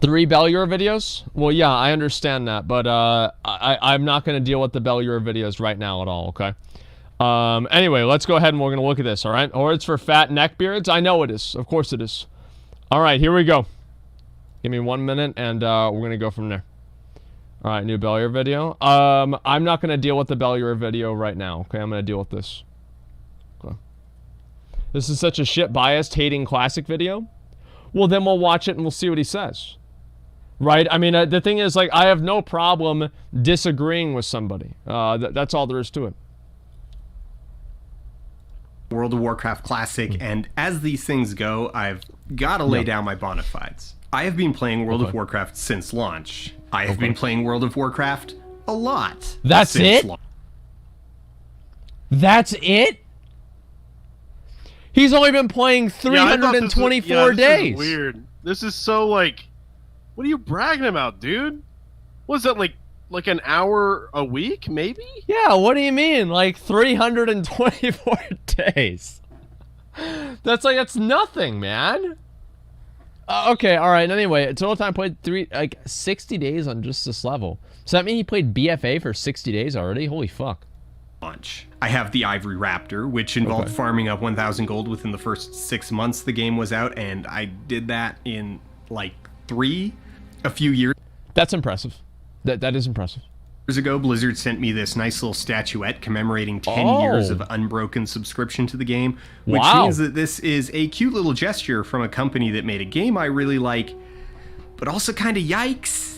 3 Bellier videos? Well, yeah, I understand that, but I'm not going to deal with the Bellier videos right now at all, okay? Anyway, let's go ahead and we're going to look at this, all right? Hordes for fat neckbeards? I know it is. Of course it is. All right, here we go. Give me 1 minute, and we're going to go from there. All right, new Bellier video. I'm not going to deal with the Bellier video right now, okay? I'm going to deal with this. Okay. This is such a shit-biased, hating classic video. Well, then we'll watch it and we'll see what he says. Right? I mean, the thing is, like, I have no problem disagreeing with somebody. That's all there is to it. World of Warcraft Classic, and as these things go, I've got to lay down my bona fides. I have been playing World of Warcraft since launch. I have been playing World of Warcraft a lot. That's it? That's it? He's only been playing 324 days. This is weird. This is so, like, what are you bragging about, dude? What is that, like an hour a week, maybe? Yeah, what do you mean? Like 324 days. That's nothing, man. Okay, all right. Anyway, total time played 60 days on just this level. So that mean he played BFA for 60 days already? Holy fuck. I have the Ivory Raptor, which involved farming up 1,000 gold within the first 6 months the game was out, and I did that in like a few years. That's impressive. That is impressive. Years ago, Blizzard sent me this nice little statuette commemorating 10 years of unbroken subscription to the game, which means that this is a cute little gesture from a company that made a game I really like, but also kind of yikes.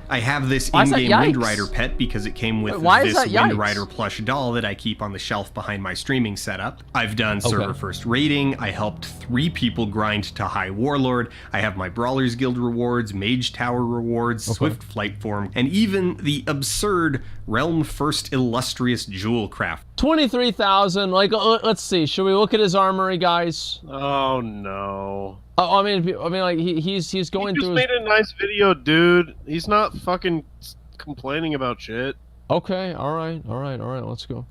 I have this in-game Wind Rider pet because it came with this Wind Rider plush doll that I keep on the shelf behind my streaming setup. I've done server first raiding, I helped 3 people grind to High Warlord, I have my Brawlers Guild rewards, Mage Tower rewards, Swift Flight Form, and even the absurd Realm First Illustrious Jewel Craft. 23,000, like, let's see, should we look at his armory, guys? Oh, no. Oh, I mean, like he's going through. He just made a nice video, dude. He's not fucking complaining about shit. Okay, all right. Let's go.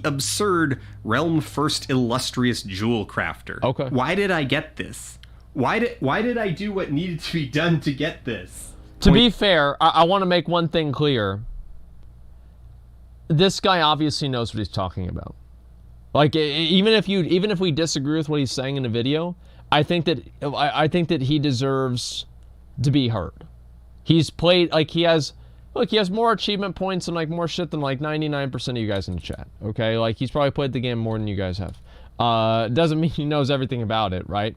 Absurd Realm First Illustrious Jewel Crafter. Okay. Why did I get this? Why did I do what needed to be done to get this? To be fair, I want to make one thing clear. This guy obviously knows what he's talking about. Like, even if we disagree with what he's saying in the video, I think that he deserves to be heard. He's played, like, he has more achievement points and, like, more shit than, like, 99% of you guys in the chat, okay? Like, he's probably played the game more than you guys have. Doesn't mean he knows everything about it, right?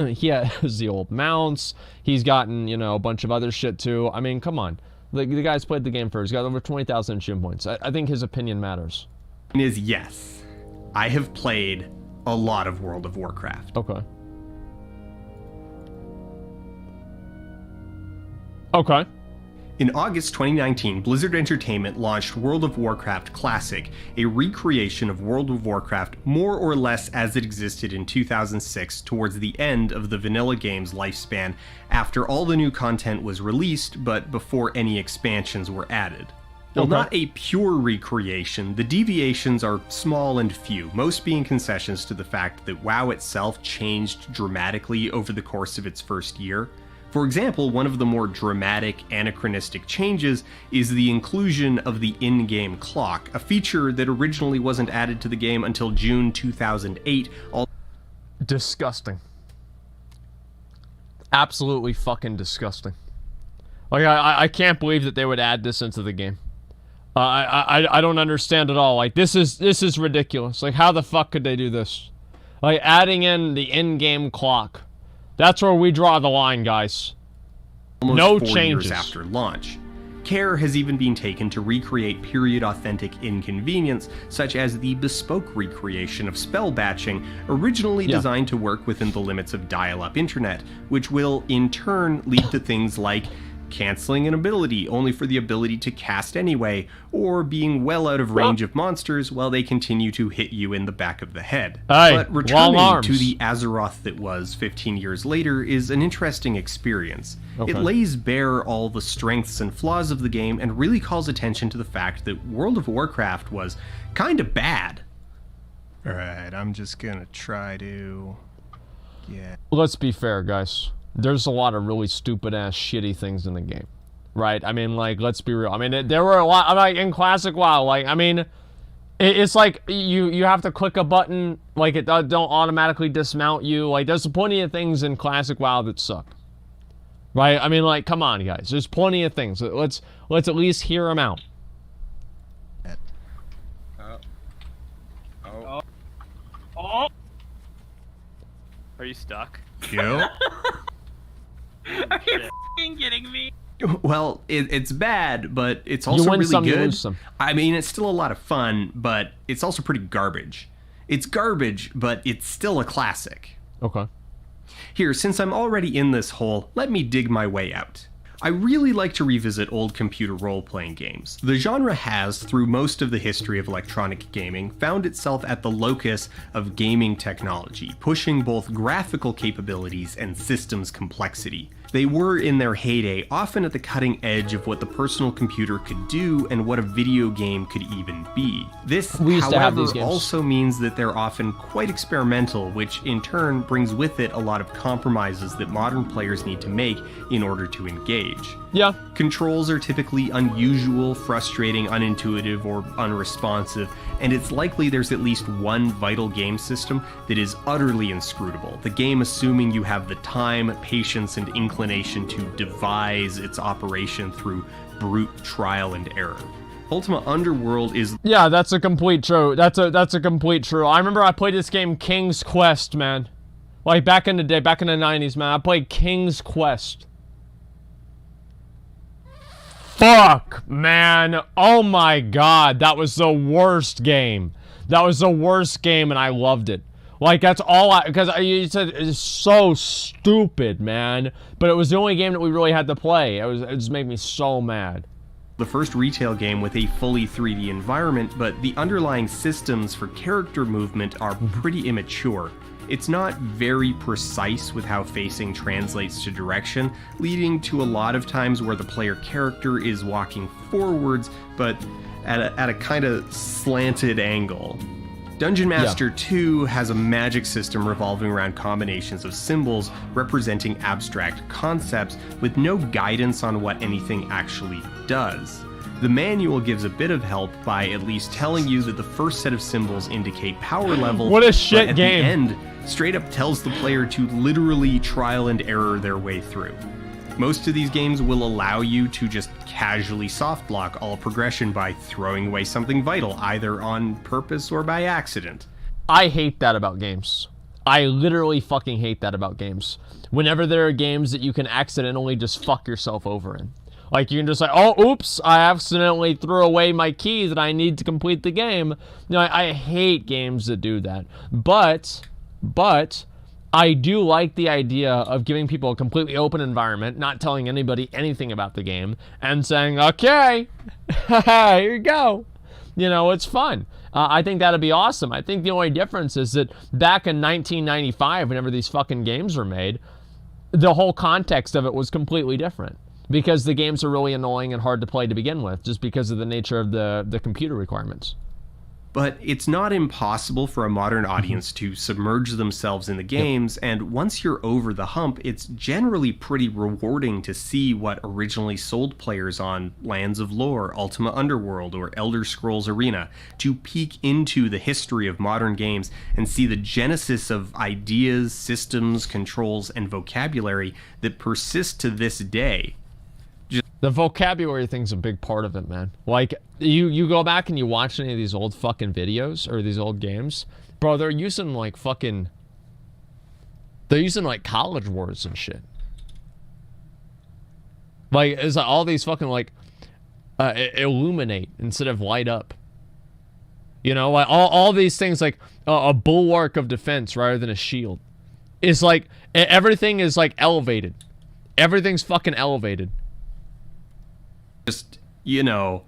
He has the old mounts. He's gotten, you know, a bunch of other shit, too. I mean, come on. The guy's played the game first. He's got over 20,000 achievement points. I think his opinion matters. Is yes. I have played a lot of World of Warcraft. Okay. Okay. In August 2019, Blizzard Entertainment launched World of Warcraft Classic, a recreation of World of Warcraft more or less as it existed in 2006 towards the end of the vanilla game's lifespan after all the new content was released but before any expansions were added. While not a pure recreation, the deviations are small and few, most being concessions to the fact that WoW itself changed dramatically over the course of its first year. For example, one of the more dramatic, anachronistic changes is the inclusion of the in-game clock, a feature that originally wasn't added to the game until June 2008. Disgusting. Absolutely fucking disgusting. Like, I can't believe that they would add this into the game. I don't understand at all. Like, this is ridiculous. Like, how the fuck could they do this? Like, adding in the in-game clock. That's where we draw the line, guys. Almost no 4 changes years after launch. Care has even been taken to recreate period-authentic inconvenience, such as the bespoke recreation of spell batching, originally designed to work within the limits of dial-up internet, which will, in turn, lead to things like canceling an ability only for the ability to cast anyway, or being well out of range of monsters while they continue to hit you in the back of the head. But returning to the Azeroth that was 15 years later is an interesting experience. It lays bare all the strengths and flaws of the game and really calls attention to the fact that World of Warcraft was kinda bad. Alright, I'm just gonna try to... Let's be fair, guys. there's a lot of really stupid ass shitty things in the game, right? I mean, like, let's be real. I mean, there were a lot. I'm like in classic WoW. Like, I mean, it's like you have to click a button. Like, it don't automatically dismount you. Like, there's plenty of things in classic WoW that suck, right? I mean, like, come on, guys. There's plenty of things. Let's at least hear them out. Oh. Are you stuck? Joe? Are you f***ing kidding me? Well, it's bad, but it's also You win really some, you good. lose some. I mean, it's still a lot of fun, but it's also pretty garbage. It's garbage, but it's still a classic. Okay. Here, since I'm already in this hole, let me dig my way out. I really like to revisit old computer role-playing games. The genre has, through most of the history of electronic gaming, found itself at the locus of gaming technology, pushing both graphical capabilities and systems complexity. They were, in their heyday, often at the cutting edge of what the personal computer could do and what a video game could even be. This, however, also means that they're often quite experimental, which in turn brings with it a lot of compromises that modern players need to make in order to engage. Yeah. Controls are typically unusual, frustrating, unintuitive, or unresponsive, and it's likely there's at least one vital game system that is utterly inscrutable, the game assuming you have the time, patience, and inclination to devise its operation through brute trial and error. Ultima Underworld is... Yeah, that's a complete true. That's a complete true. I remember I played this game, King's Quest, man. Like, back in the day, back in the 90s, man. I played King's Quest. Fuck, man. Oh my god, that was the worst game. That was the worst game, and I loved it. Like, that's all because you said it's so stupid, man. But it was the only game that we really had to play. It just made me so mad. The first retail game with a fully 3D environment, but the underlying systems for character movement are pretty immature. It's not very precise with how facing translates to direction, leading to a lot of times where the player character is walking forwards, but at a kind of slanted angle. Dungeon Master 2 has a magic system revolving around combinations of symbols representing abstract concepts with no guidance on what anything actually does. The manual gives a bit of help by at least telling you that the first set of symbols indicate power level. What a shit but at game. the end, straight up tells the player to literally trial and error their way through. Most of these games will allow you to just casually soft block all progression by throwing away something vital, either on purpose or by accident. I hate that about games. I literally fucking hate that about games. Whenever there are games that you can accidentally just fuck yourself over in. Like, you can just say, oh, oops, I accidentally threw away my key that I need to complete the game. You know, I hate games that do that. But, I do like the idea of giving people a completely open environment, not telling anybody anything about the game, and saying, okay, here you go. You know, it's fun. I think that'd be awesome. I think the only difference is that back in 1995, whenever these fucking games were made, the whole context of it was completely different. Because the games are really annoying and hard to play to begin with, just because of the nature of the computer requirements. But it's not impossible for a modern audience to submerge themselves in the games, and once you're over the hump, it's generally pretty rewarding to see what originally sold players on Lands of Lore, Ultima Underworld, or Elder Scrolls Arena, to peek into the history of modern games and see the genesis of ideas, systems, controls, and vocabulary that persist to this day. The vocabulary thing's a big part of it, man. Like, you go back and you watch any of these old fucking videos or these old games, bro, they're using like fucking... They're using like college words and shit. Like, it's like all these fucking like... illuminate instead of light up. You know, like all these things like a bulwark of defense rather than a shield. It's like, everything is like elevated. Everything's fucking elevated. Just, you know,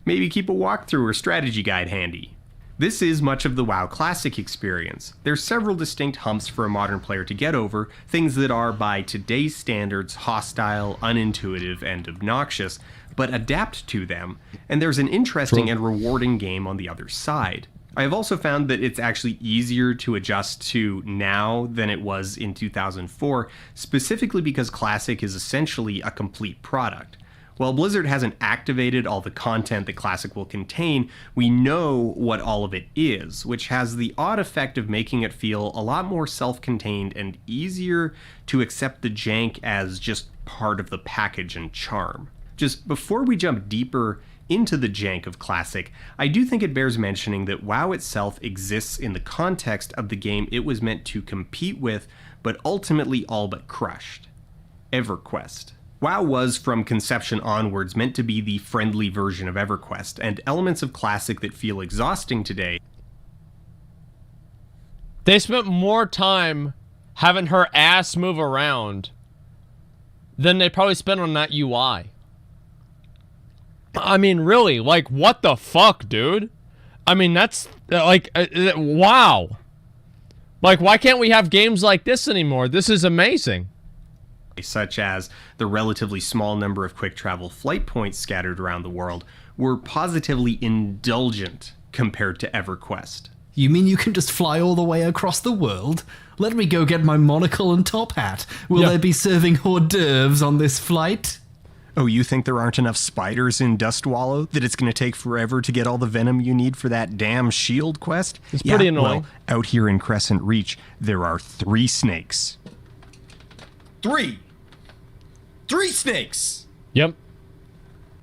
maybe keep a walkthrough or strategy guide handy. This is much of the WoW Classic experience. There's several distinct humps for a modern player to get over, things that are, by today's standards, hostile, unintuitive, and obnoxious, but adapt to them, and there's an interesting and rewarding game on the other side. I have also found that it's actually easier to adjust to now than it was in 2004, specifically because Classic is essentially a complete product. While Blizzard hasn't activated all the content that Classic will contain, we know what all of it is, which has the odd effect of making it feel a lot more self-contained and easier to accept the jank as just part of the package and charm. Just before we jump deeper into the jank of Classic, I do think it bears mentioning that WoW itself exists in the context of the game it was meant to compete with, but ultimately all but crushed: EverQuest. WoW was, from conception onwards, meant to be the friendly version of EverQuest, and elements of Classic that feel exhausting today. They spent more time having her ass move around than they probably spent on that UI. I mean, really, like, what the fuck, dude? I mean, that's, like, wow. Like, why can't we have games like this anymore? This is amazing. Such as the relatively small number of quick travel flight points scattered around the world, were positively indulgent compared to EverQuest. You mean you can just fly all the way across the world? Let me go get my monocle and top hat. Will they be serving hors d'oeuvres on this flight? Oh, you think there aren't enough spiders in Dustwallow? That it's going to take forever to get all the venom you need for that damn shield quest? It's pretty annoying. Well, out here in Crescent Reach, there are 3 snakes. 3 snakes! Yep.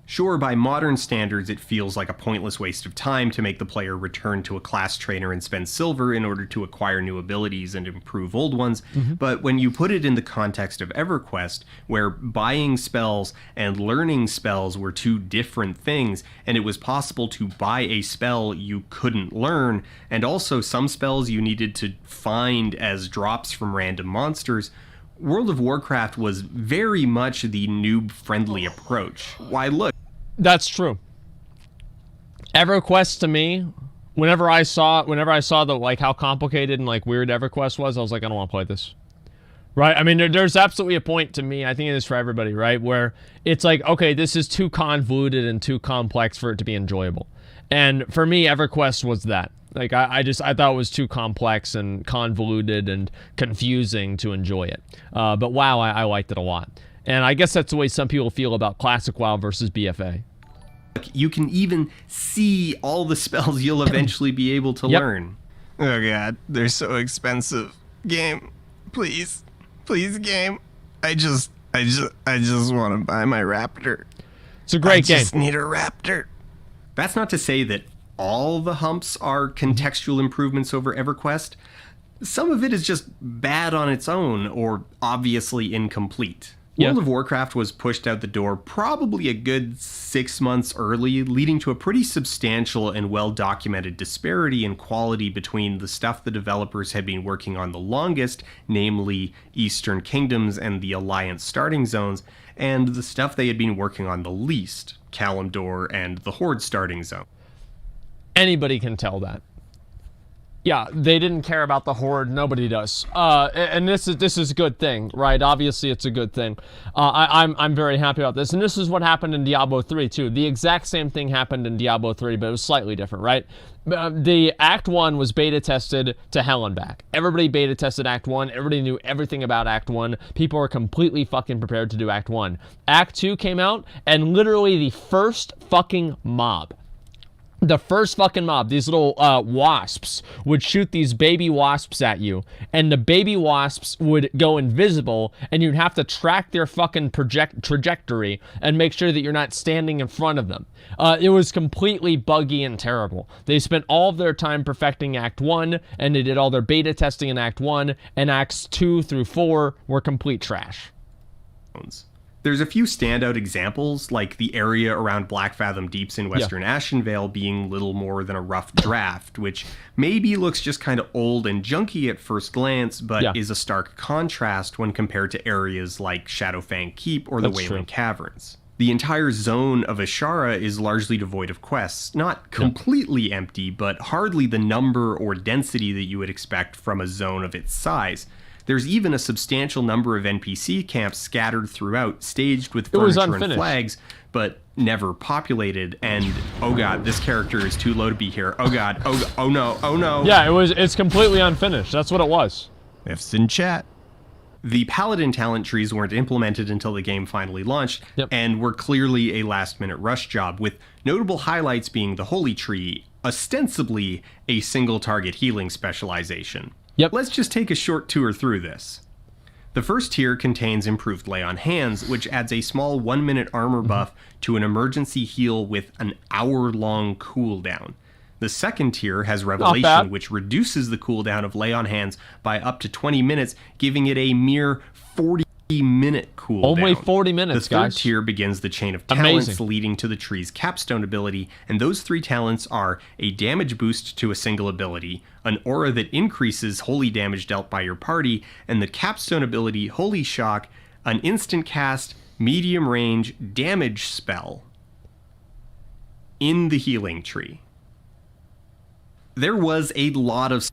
Sure, by modern standards, it feels like a pointless waste of time to make the player return to a class trainer and spend silver in order to acquire new abilities and improve old ones, but when you put it in the context of EverQuest, where buying spells and learning spells were 2 different things, and it was possible to buy a spell you couldn't learn, and also some spells you needed to find as drops from random monsters, World of Warcraft was very much the noob-friendly approach. Why, look. That's true. EverQuest, to me, whenever I saw the, like, how complicated and, like, weird EverQuest was, I was like, I don't want to play this. Right? I mean, there's absolutely a point to me, I think it is for everybody, right, where it's like, okay, this is too convoluted and too complex for it to be enjoyable. And for me, EverQuest was that. Like, I thought it was too complex and convoluted and confusing to enjoy it. But WoW, I liked it a lot. And I guess that's the way some people feel about Classic WoW versus BFA. You can even see all the spells you'll eventually be able to learn. Oh god, they're so expensive. Game, please. Please, game. I just want to buy my raptor. It's a great game. I just need a raptor. That's not to say that all the humps are contextual improvements over EverQuest. Some of it is just bad on its own or obviously incomplete. World of Warcraft was pushed out the door probably a good 6 months early, leading to a pretty substantial and well-documented disparity in quality between the stuff the developers had been working on the longest, namely Eastern Kingdoms and the Alliance starting zones, and the stuff they had been working on the least, Kalimdor and the Horde starting zone. Anybody can tell that. Yeah, they didn't care about the Horde. Nobody does. And this is a good thing, right? Obviously, it's a good thing. I'm very happy about this. And this is what happened in Diablo 3, too. The exact same thing happened in Diablo 3, but it was slightly different, right? The Act 1 was beta tested to hell and back. Everybody beta tested Act 1. Everybody knew everything about Act 1. People were completely fucking prepared to do Act 1. Act 2 came out, and literally the first fucking mob, these little wasps, would shoot these baby wasps at you, and the baby wasps would go invisible, and you'd have to track their fucking trajectory and make sure that you're not standing in front of them. It was completely buggy and terrible. They spent all of their time perfecting Act 1, and they did all their beta testing in Act 1, and Acts 2 through 4 were complete trash. There's a few standout examples, like the area around Black Fathom Deeps in Western Ashenvale being little more than a rough draft, which maybe looks just kind of old and junky at first glance, but is a stark contrast when compared to areas like Shadowfang Keep or the Wailing Caverns. The entire zone of Ashara is largely devoid of quests, not completely empty, but hardly the number or density that you would expect from a zone of its size. There's even a substantial number of NPC camps scattered throughout, staged with furniture and flags, but never populated, and oh god, this character is too low to be here. Oh god, oh no, oh no. Yeah, it's completely unfinished. That's what it was. F's in chat. The Paladin talent trees weren't implemented until the game finally launched, and were clearly a last-minute rush job, with notable highlights being the Holy Tree, ostensibly a single-target healing specialization. Let's just take a short tour through this. The first tier contains improved Lay on Hands, which adds a small 1-minute armor buff to an emergency heal with an hour-long cooldown. The second tier has Revelation, which reduces the cooldown of Lay on Hands by up to 20 minutes, giving it a mere 40-minute cooldown. Only 40 minutes, The third guys. tier begins the chain of talents leading to the tree's capstone ability, and those 3 talents are a damage boost to a single ability, an aura that increases holy damage dealt by your party, and the capstone ability Holy Shock, an instant cast, medium range damage spell in the healing tree. There was a lot of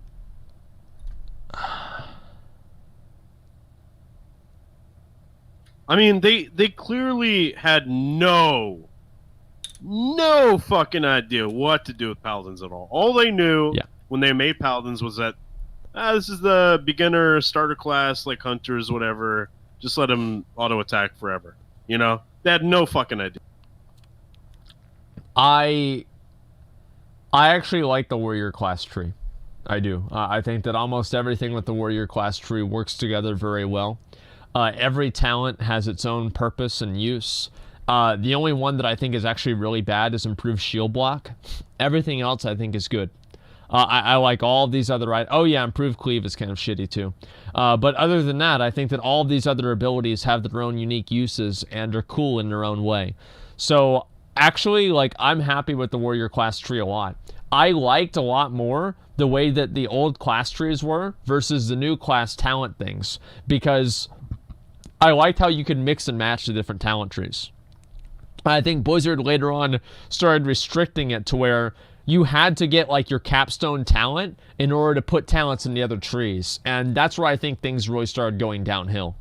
I mean, they clearly had no fucking idea what to do with Paladins at all. All they knew when they made Paladins was that this is the beginner starter class, like hunters, whatever. Just let them auto attack forever. You know, they had no fucking idea. I actually like the warrior class tree. I do. I think that almost everything with the warrior class tree works together very well. Every talent has its own purpose and use. The only one that I think is actually really bad is improved shield block. Everything else I think is good. I like all of these other... Oh yeah, improved cleave is kind of shitty too. But other than that, I think that all of these other abilities have their own unique uses and are cool in their own way. So actually, like, I'm happy with the warrior class tree a lot. I liked a lot more the way that the old class trees were versus the new class talent things, because I liked how you could mix and match the different talent trees. I think Blizzard later on started restricting it to where you had to get like your capstone talent in order to put talents in the other trees, and that's where I think things really started going downhill.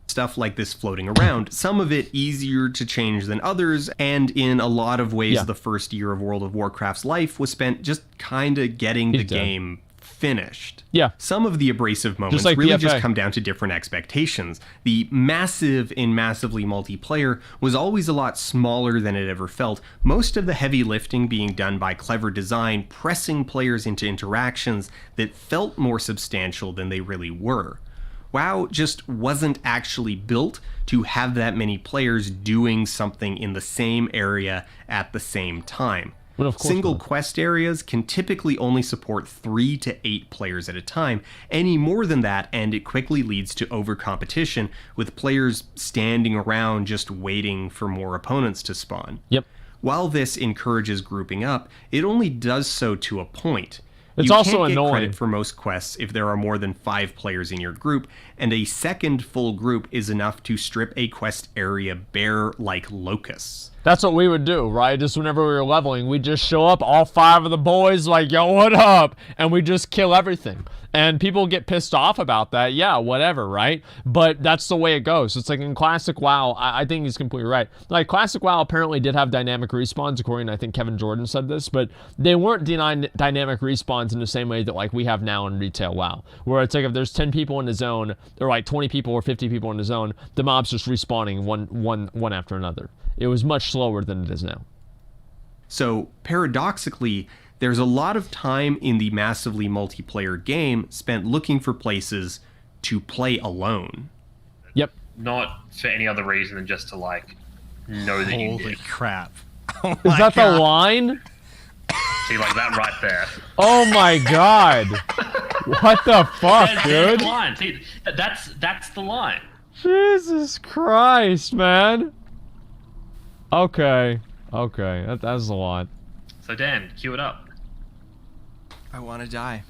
Stuff like this floating around, some of it easier to change than others, and in a lot of ways the first year of World of Warcraft's life was spent just kinda getting the game finished. Some of the abrasive moments just come down to different expectations. The massive in massively multiplayer was always a lot smaller than it ever felt, most of the heavy lifting being done by clever design, pressing players into interactions that felt more substantial than they really were. WoW just wasn't actually built to have that many players doing something in the same area at the same time. Single quest areas can typically only support 3 to 8 players at a time. Any more than that, and it quickly leads to over-competition, with players standing around just waiting for more opponents to spawn. While this encourages grouping up, it only does so to a point. It's also annoying. You can't get credit for most quests if there are more than 5 players in your group, and a second full group is enough to strip a quest area bare like locusts. That's what we would do, right? Just whenever we were leveling, we'd just show up, all 5 of the boys, like, yo, what up? And we just kill everything. And people get pissed off about that. Yeah, whatever, right? But that's the way it goes. It's like in Classic WoW, I think he's completely right. Like, Classic WoW apparently did have dynamic respawns, according to, I think, Kevin Jordan said this, but they weren't dynamic respawns in the same way that, like, we have now in retail WoW, where it's like if there's 10 people in the zone, or like 20 people or 50 people in the zone, the mobs just respawning one after another. It was much slower than it is now. So, paradoxically, there's a lot of time in the massively multiplayer game spent looking for places to play alone. Not for any other reason than just to, like, know that you did. Holy crap. Oh is that God. The line? See, like that right there. Oh my God. What the fuck, dude? There's the line. See, that's the line. Jesus Christ, man. Okay. That's a lot. So Dan, cue it up. I want to die.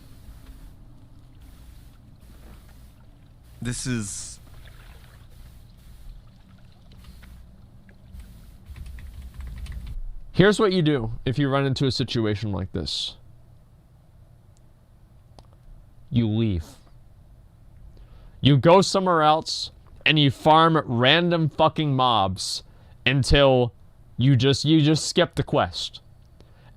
This is... Here's what you do if you run into a situation like this. You leave. You go somewhere else and you farm random fucking mobs until You just skip the quest.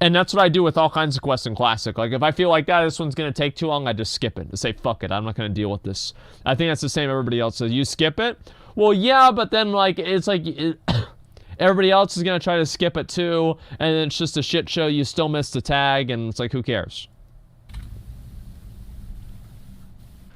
And that's what I do with all kinds of quests in Classic. Like, if I feel like this one's going to take too long, I just skip it. I say, fuck it, I'm not going to deal with this. I think that's the same everybody else says. You skip it? Well, yeah, but then, like, it's like... everybody else is going to try to skip it too, and it's just a shit show. You still miss the tag, and it's like, who cares?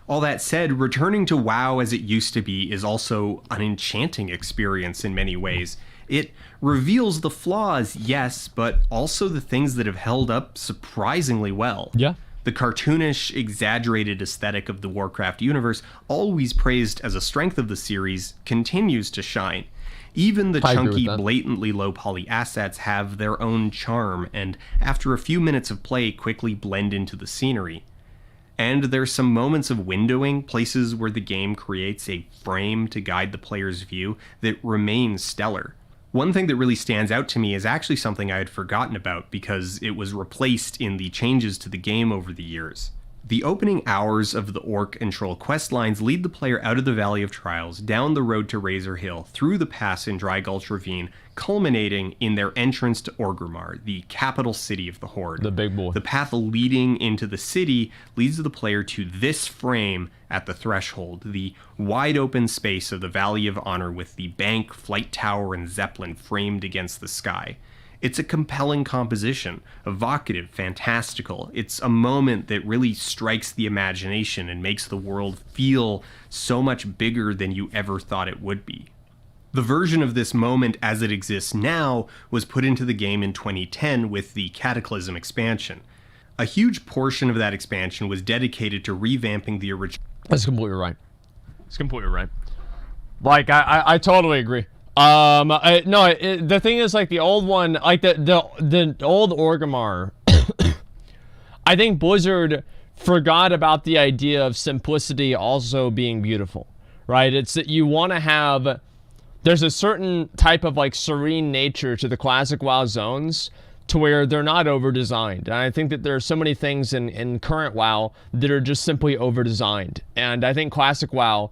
All that said, returning to WoW as it used to be is also an enchanting experience in many ways. It reveals the flaws, yes, but also the things that have held up surprisingly well. Yeah. The cartoonish, exaggerated aesthetic of the Warcraft universe, always praised as a strength of the series, continues to shine. Even the chunky, blatantly low-poly assets have their own charm, and after a few minutes of play, quickly blend into the scenery. And there's some moments of windowing, places where the game creates a frame to guide the player's view, that remain stellar. One thing that really stands out to me is actually something I had forgotten about because it was replaced in the changes to the game over the years. The opening hours of the Orc and Troll quest lines lead the player out of the Valley of Trials, down the road to Razor Hill, through the pass in Dry Gulch Ravine, culminating in their entrance to Orgrimmar, the capital city of the Horde. The big boy. The path leading into the city leads the player to this frame at the threshold, the wide open space of the Valley of Honor with the bank, flight tower, and zeppelin framed against the sky. It's a compelling composition, evocative, fantastical. It's a moment that really strikes the imagination and makes the world feel so much bigger than you ever thought it would be. The version of this moment as it exists now was put into the game in 2010 with the Cataclysm expansion. A huge portion of that expansion was dedicated to revamping the original. That's completely right. It's completely right. Like, I totally agree. The thing is, like, the old one, like the old Orgrimmar, I think Blizzard forgot about the idea of simplicity also being beautiful, right? It's that you want to have, there's a certain type of, like, serene nature to the classic WoW zones to where they're not over-designed. And I think that there are so many things in current WoW that are just simply over-designed. And I think classic WoW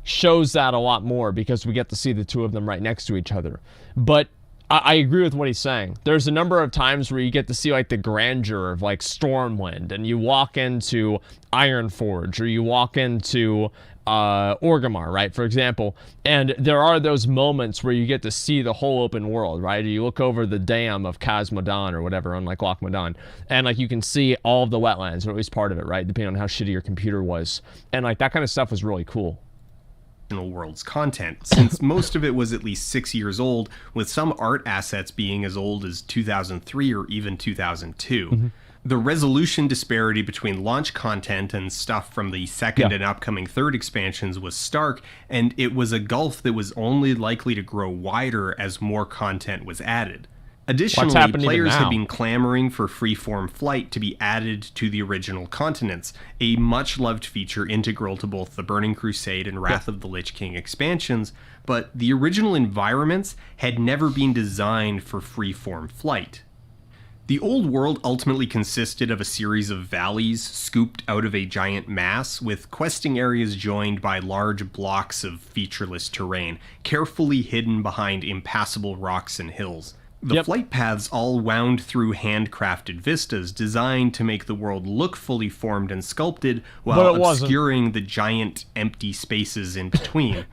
shows that a lot more because we get to see the two of them right next to each other. But I agree with what he's saying. There's a number of times where you get to see, like, the grandeur of, like, Stormwind, and you walk into Ironforge, or you walk into Orgrimmar, right, for example, and there are those moments where you get to see the whole open world, right? You look over the dam of Khazmodan or whatever on, like, Loch Modan, and, like, you can see all of the wetlands, or at least part of it, right, depending on how shitty your computer was, and, like, that kind of stuff was really cool. World's content, since most of it was at least 6 years old, with some art assets being as old as 2003 or even 2002. Mm-hmm. The resolution disparity between launch content and stuff from the second and upcoming third expansions was stark, and it was a gulf that was only likely to grow wider as more content was added. Additionally, players had been clamoring for freeform flight to be added to the original continents, a much-loved feature integral to both the Burning Crusade and Wrath of the Lich King expansions, but the original environments had never been designed for freeform flight. The old world ultimately consisted of a series of valleys scooped out of a giant mass, with questing areas joined by large blocks of featureless terrain, carefully hidden behind impassable rocks and hills. The flight paths all wound through handcrafted vistas designed to make the world look fully formed and sculpted while obscuring the giant empty spaces in between.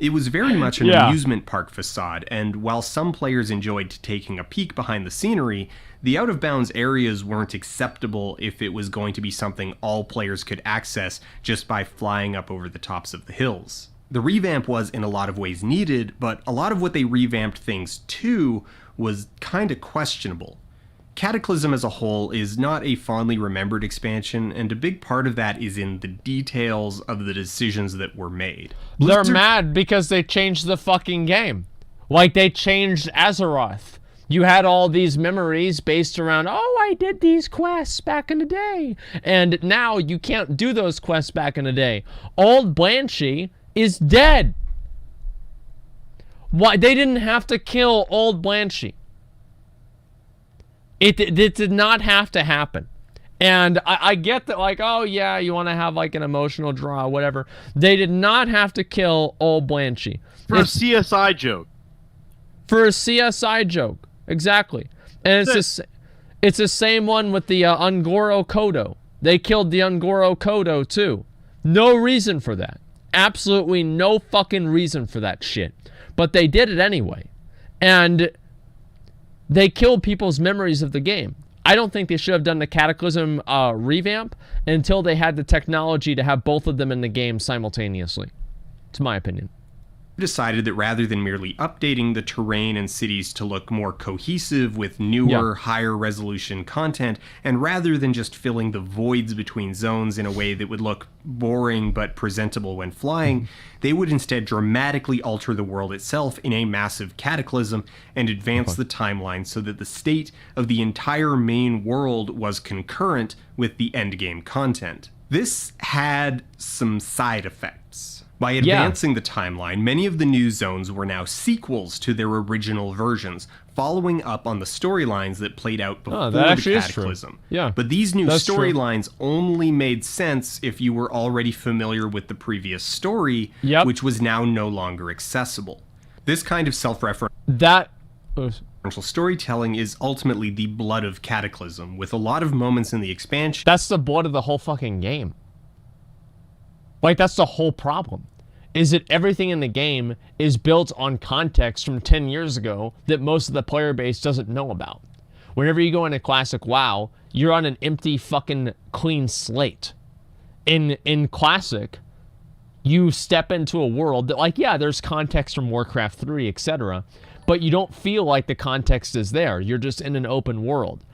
It was very much an amusement park facade, and while some players enjoyed taking a peek behind the scenery, the out-of-bounds areas weren't acceptable if it was going to be something all players could access just by flying up over the tops of the hills. The revamp was in a lot of ways needed, but a lot of what they revamped things to was kinda questionable. Cataclysm as a whole is not a fondly remembered expansion, and a big part of that is in the details of the decisions that were made. They're mad because they changed the fucking game. Like, they changed Azeroth. You had all these memories based around, oh, I did these quests back in the day. And now you can't do those quests back in the day. Old Blanchie is dead. Why? They didn't have to kill Old Blanchie. It did not have to happen. And I get that, like, oh yeah, you want to have, like, an emotional draw, whatever. They did not have to kill Old Blanchie. For a CSI joke. For a CSI joke. Exactly. And it's the same one with the Ungoro Kodo. They killed the Ungoro Kodo too. No reason for that. Absolutely no fucking reason for that shit. But they did it anyway. And they killed people's memories of the game. I don't think they should have done the Cataclysm revamp until they had the technology to have both of them in the game simultaneously. It's my opinion. Decided that rather than merely updating the terrain and cities to look more cohesive with newer, higher resolution content, and rather than just filling the voids between zones in a way that would look boring but presentable when flying, they would instead dramatically alter the world itself in a massive cataclysm and advance the timeline so that the state of the entire main world was concurrent with the endgame content. This had some side effects. By advancing the timeline, many of the new zones were now sequels to their original versions, following up on the storylines that played out before the Cataclysm. Yeah, but these new storylines only made sense if you were already familiar with the previous story, which was now no longer accessible. This kind of self-referential storytelling is ultimately the blood of Cataclysm, with a lot of moments in the expansion. That's the blood of the whole fucking game. Like, that's the whole problem. Is that everything in the game is built on context from 10 years ago that most of the player base doesn't know about. Whenever you go into Classic WoW, you're on an empty fucking clean slate. In Classic, you step into a world that, like, yeah, there's context from Warcraft 3, etc., but you don't feel like the context is there. You're just in an open world.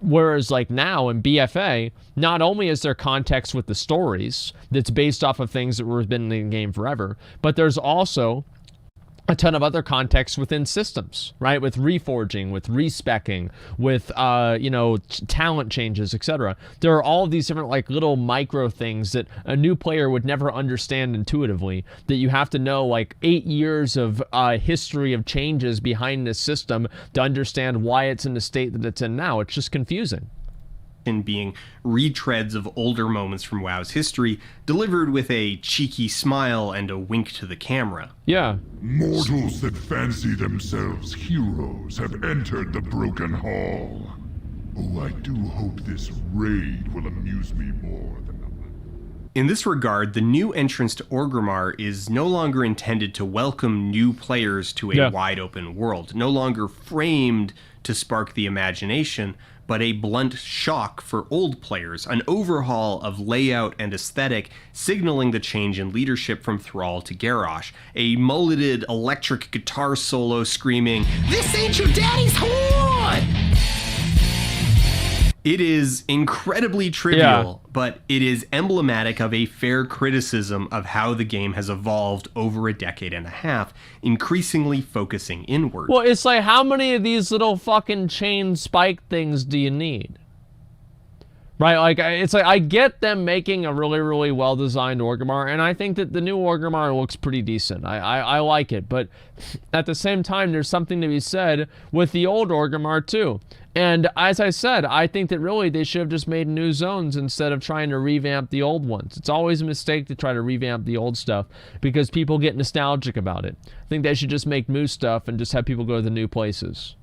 Whereas, like, now in BFA, not only is there context with the stories that's based off of things that were been in the game forever, but there's also a ton of other context within systems, right? With reforging, with respecking, with talent changes, etc. There are all of these different, like, little micro things that a new player would never understand intuitively, that you have to know, like, 8 years of history of changes behind this system to understand why it's in the state that it's in now. It's just confusing. Being retreads of older moments from WoW's history, delivered with a cheeky smile and a wink to the camera. Yeah. Mortals that fancy themselves heroes have entered the Broken Hall. Oh, I do hope this raid will amuse me more than... In this regard, the new entrance to Orgrimmar is no longer intended to welcome new players to a wide-open world, no longer framed to spark the imagination, but a blunt shock for old players, an overhaul of layout and aesthetic, signaling the change in leadership from Thrall to Garrosh, a mulleted electric guitar solo screaming, "This ain't your daddy's horn!" It is incredibly trivial, but it is emblematic of a fair criticism of how the game has evolved over a decade and a half, increasingly focusing inward. Well, it's like, how many of these little fucking chain spike things do you need? Right, like, it's like, I get them making a really, really well-designed Orgrimmar, and I think that the new Orgrimmar looks pretty decent. I like it, but at the same time, there's something to be said with the old Orgrimmar, too. And as I said, I think that really they should have just made new zones instead of trying to revamp the old ones. It's always a mistake to try to revamp the old stuff because people get nostalgic about it. I think they should just make new stuff and just have people go to the new places.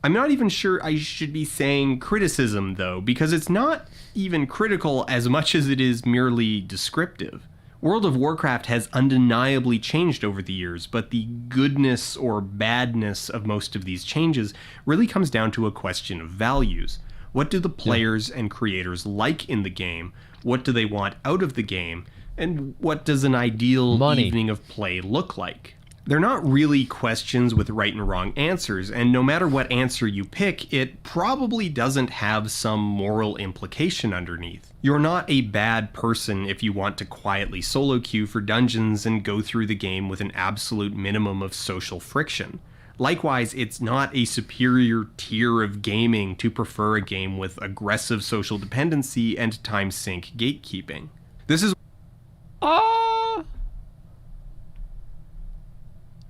I'm not even sure I should be saying criticism, though, because it's not even critical as much as it is merely descriptive. World of Warcraft has undeniably changed over the years, but the goodness or badness of most of these changes really comes down to a question of values. What do the players and creators like in the game? What do they want out of the game? And what does an ideal evening of play look like? They're not really questions with right and wrong answers, and no matter what answer you pick, it probably doesn't have some moral implication underneath. You're not a bad person if you want to quietly solo queue for dungeons and go through the game with an absolute minimum of social friction. Likewise, it's not a superior tier of gaming to prefer a game with aggressive social dependency and time sink gatekeeping. This is...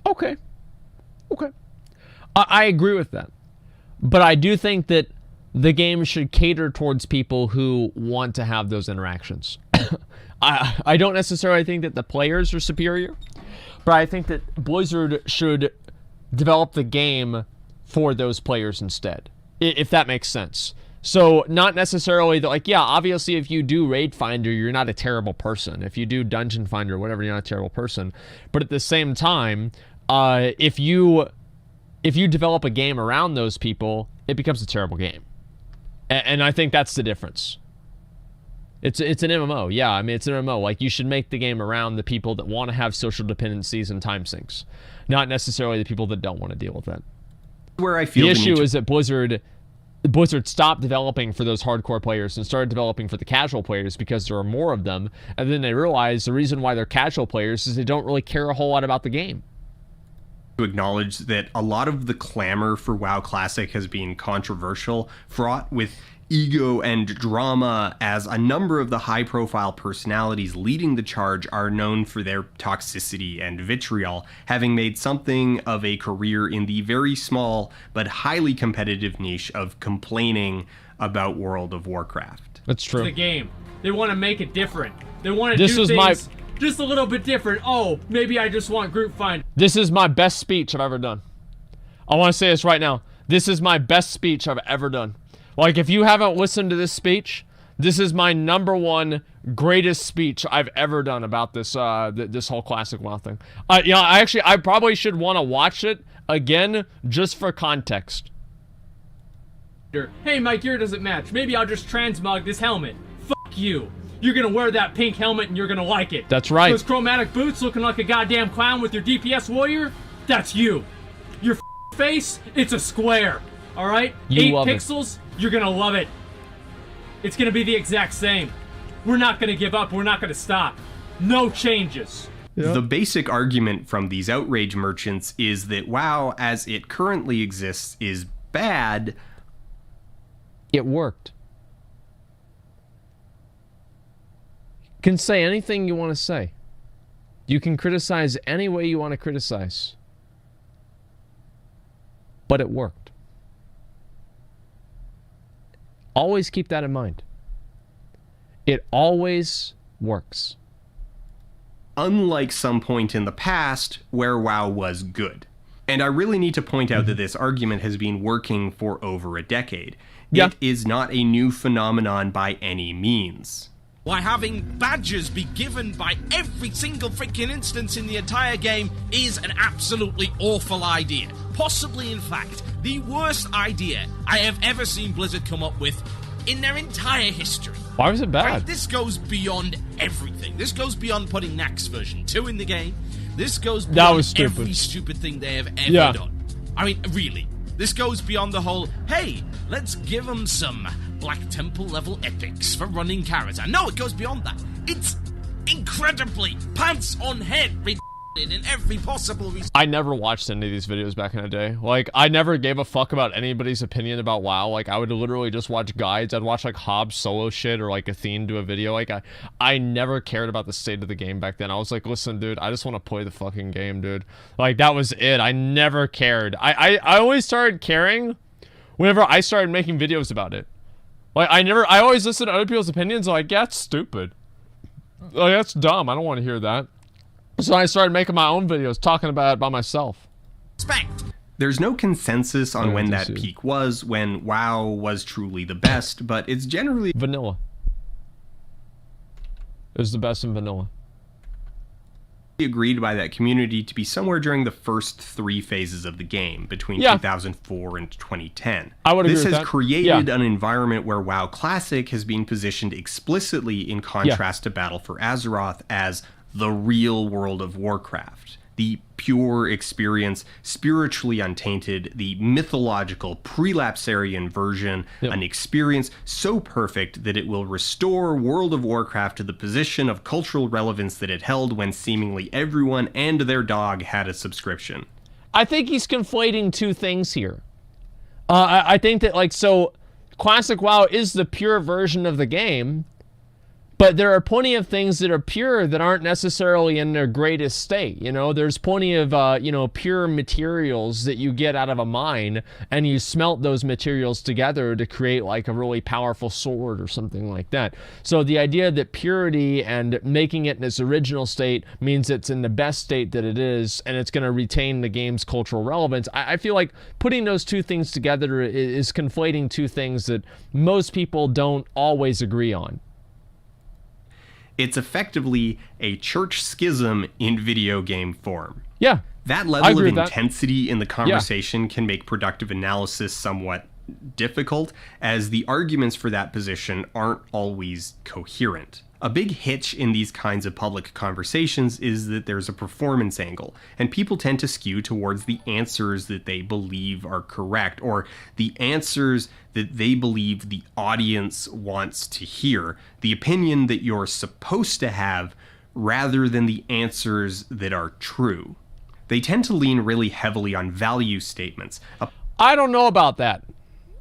Okay. I agree with that. But I do think that the game should cater towards people who want to have those interactions. I don't necessarily think that the players are superior, but I think that Blizzard should develop the game for those players instead, if that makes sense. So not necessarily that, like, yeah, obviously if you do Raid Finder, you're not a terrible person. If you do Dungeon Finder, whatever, you're not a terrible person. But at the same time, if you develop a game around those people, it becomes a terrible game. And I think that's the difference. It's an MMO. Yeah, I mean, it's an MMO. Like, you should make the game around the people that want to have social dependencies and time sinks, not necessarily the people that don't want to deal with that. Where I feel the issue is that Blizzard stopped developing for those hardcore players and started developing for the casual players because there are more of them, and then they realized the reason why they're casual players is they don't really care a whole lot about the game. To acknowledge that a lot of the clamor for WoW Classic has been controversial, fraught with ego and drama, as a number of the high-profile personalities leading the charge are known for their toxicity and vitriol, having made something of a career in the very small but highly competitive niche of complaining about World of Warcraft. That's true. The game. They want to make it different. They want to do things just a little bit different. Oh, maybe I just want group find. This is my best speech I've ever done. I want to say this right now. This is my best speech I've ever done. Like, if you haven't listened to this speech, this is my #1 greatest speech I've ever done about this this whole Classic WoW thing. I probably should want to watch it again just for context. Hey, my gear doesn't match. Maybe I'll just transmog this helmet. Fuck you. You're gonna wear that pink helmet and you're gonna like it. That's right. Those chromatic boots looking like a goddamn clown with your DPS warrior? That's you. Your face, it's a square. All right? 8 pixels, you're gonna love it. It's gonna be the exact same. We're not gonna give up. We're not gonna stop. No changes. Yep. The basic argument from these outrage merchants is that WoW, as it currently exists, is bad. It worked. You can say anything you want to say. You can criticize any way you want to criticize. But it worked. Always keep that in mind. It always works. Unlike some point in the past where WoW was good. And I really need to point out that this argument has been working for over a decade. Yeah. It is not a new phenomenon by any means. Why having badges be given by every single freaking instance in the entire game is an absolutely awful idea. Possibly, in fact, the worst idea I have ever seen Blizzard come up with in their entire history. Why was it bad? Right? This goes beyond everything. This goes beyond putting Nax version 2 in the game. This goes beyond every stupid thing they have ever done. I mean, really. This goes beyond the whole, hey, let's give them some Black Temple level epics for running Karazhan. No, it goes beyond that. It's incredibly pants on head in every possible reason. I never watched any of these videos back in the day. Like, I never gave a fuck about anybody's opinion about WoW. Like, I would literally just watch guides. I'd watch, like, Hobbs solo shit or, like, Athene do a video. Like, I never cared about the state of the game back then. I was like, listen, dude, I just want to play the fucking game, dude. Like, that was it. I never cared. I always started caring whenever I started making videos about it. Like, I always listen to other people's opinions. Like, yeah, that's stupid. Like, that's dumb. I don't want to hear that. So I started making my own videos talking about it by myself. There's no consensus on when that peak was, when WoW was truly the best, but it's generally vanilla. It was the best in vanilla. Agreed by that community to be somewhere during the first 3 phases of the game, between 2004 and 2010. I would agree with that. This has created an environment where WoW Classic has been positioned explicitly in contrast to Battle for Azeroth as the real World of Warcraft, the pure experience, spiritually untainted, the mythological prelapsarian version, an experience so perfect that it will restore World of Warcraft to the position of cultural relevance that it held when seemingly everyone and their dog had a subscription. I think he's conflating 2 things here. I think that, like, so Classic WoW is the pure version of the game, But there are plenty of things that are pure that aren't necessarily in their greatest state. You know, there's plenty of, pure materials that you get out of a mine, and you smelt those materials together to create like a really powerful sword or something like that. So the idea that purity and making it in its original state means it's in the best state that it is, and it's going to retain the game's cultural relevance. I feel like putting those two things together is conflating two things that most people don't always agree on. It's effectively a church schism in video game form. Yeah. That level of intensity in the conversation can make productive analysis somewhat difficult, as the arguments for that position aren't always coherent. A big hitch in these kinds of public conversations is that there's a performance angle, and people tend to skew towards the answers that they believe are correct, or the answers that they believe the audience wants to hear, the opinion that you're supposed to have, rather than the answers that are true. They tend to lean really heavily on value statements. I don't know about that.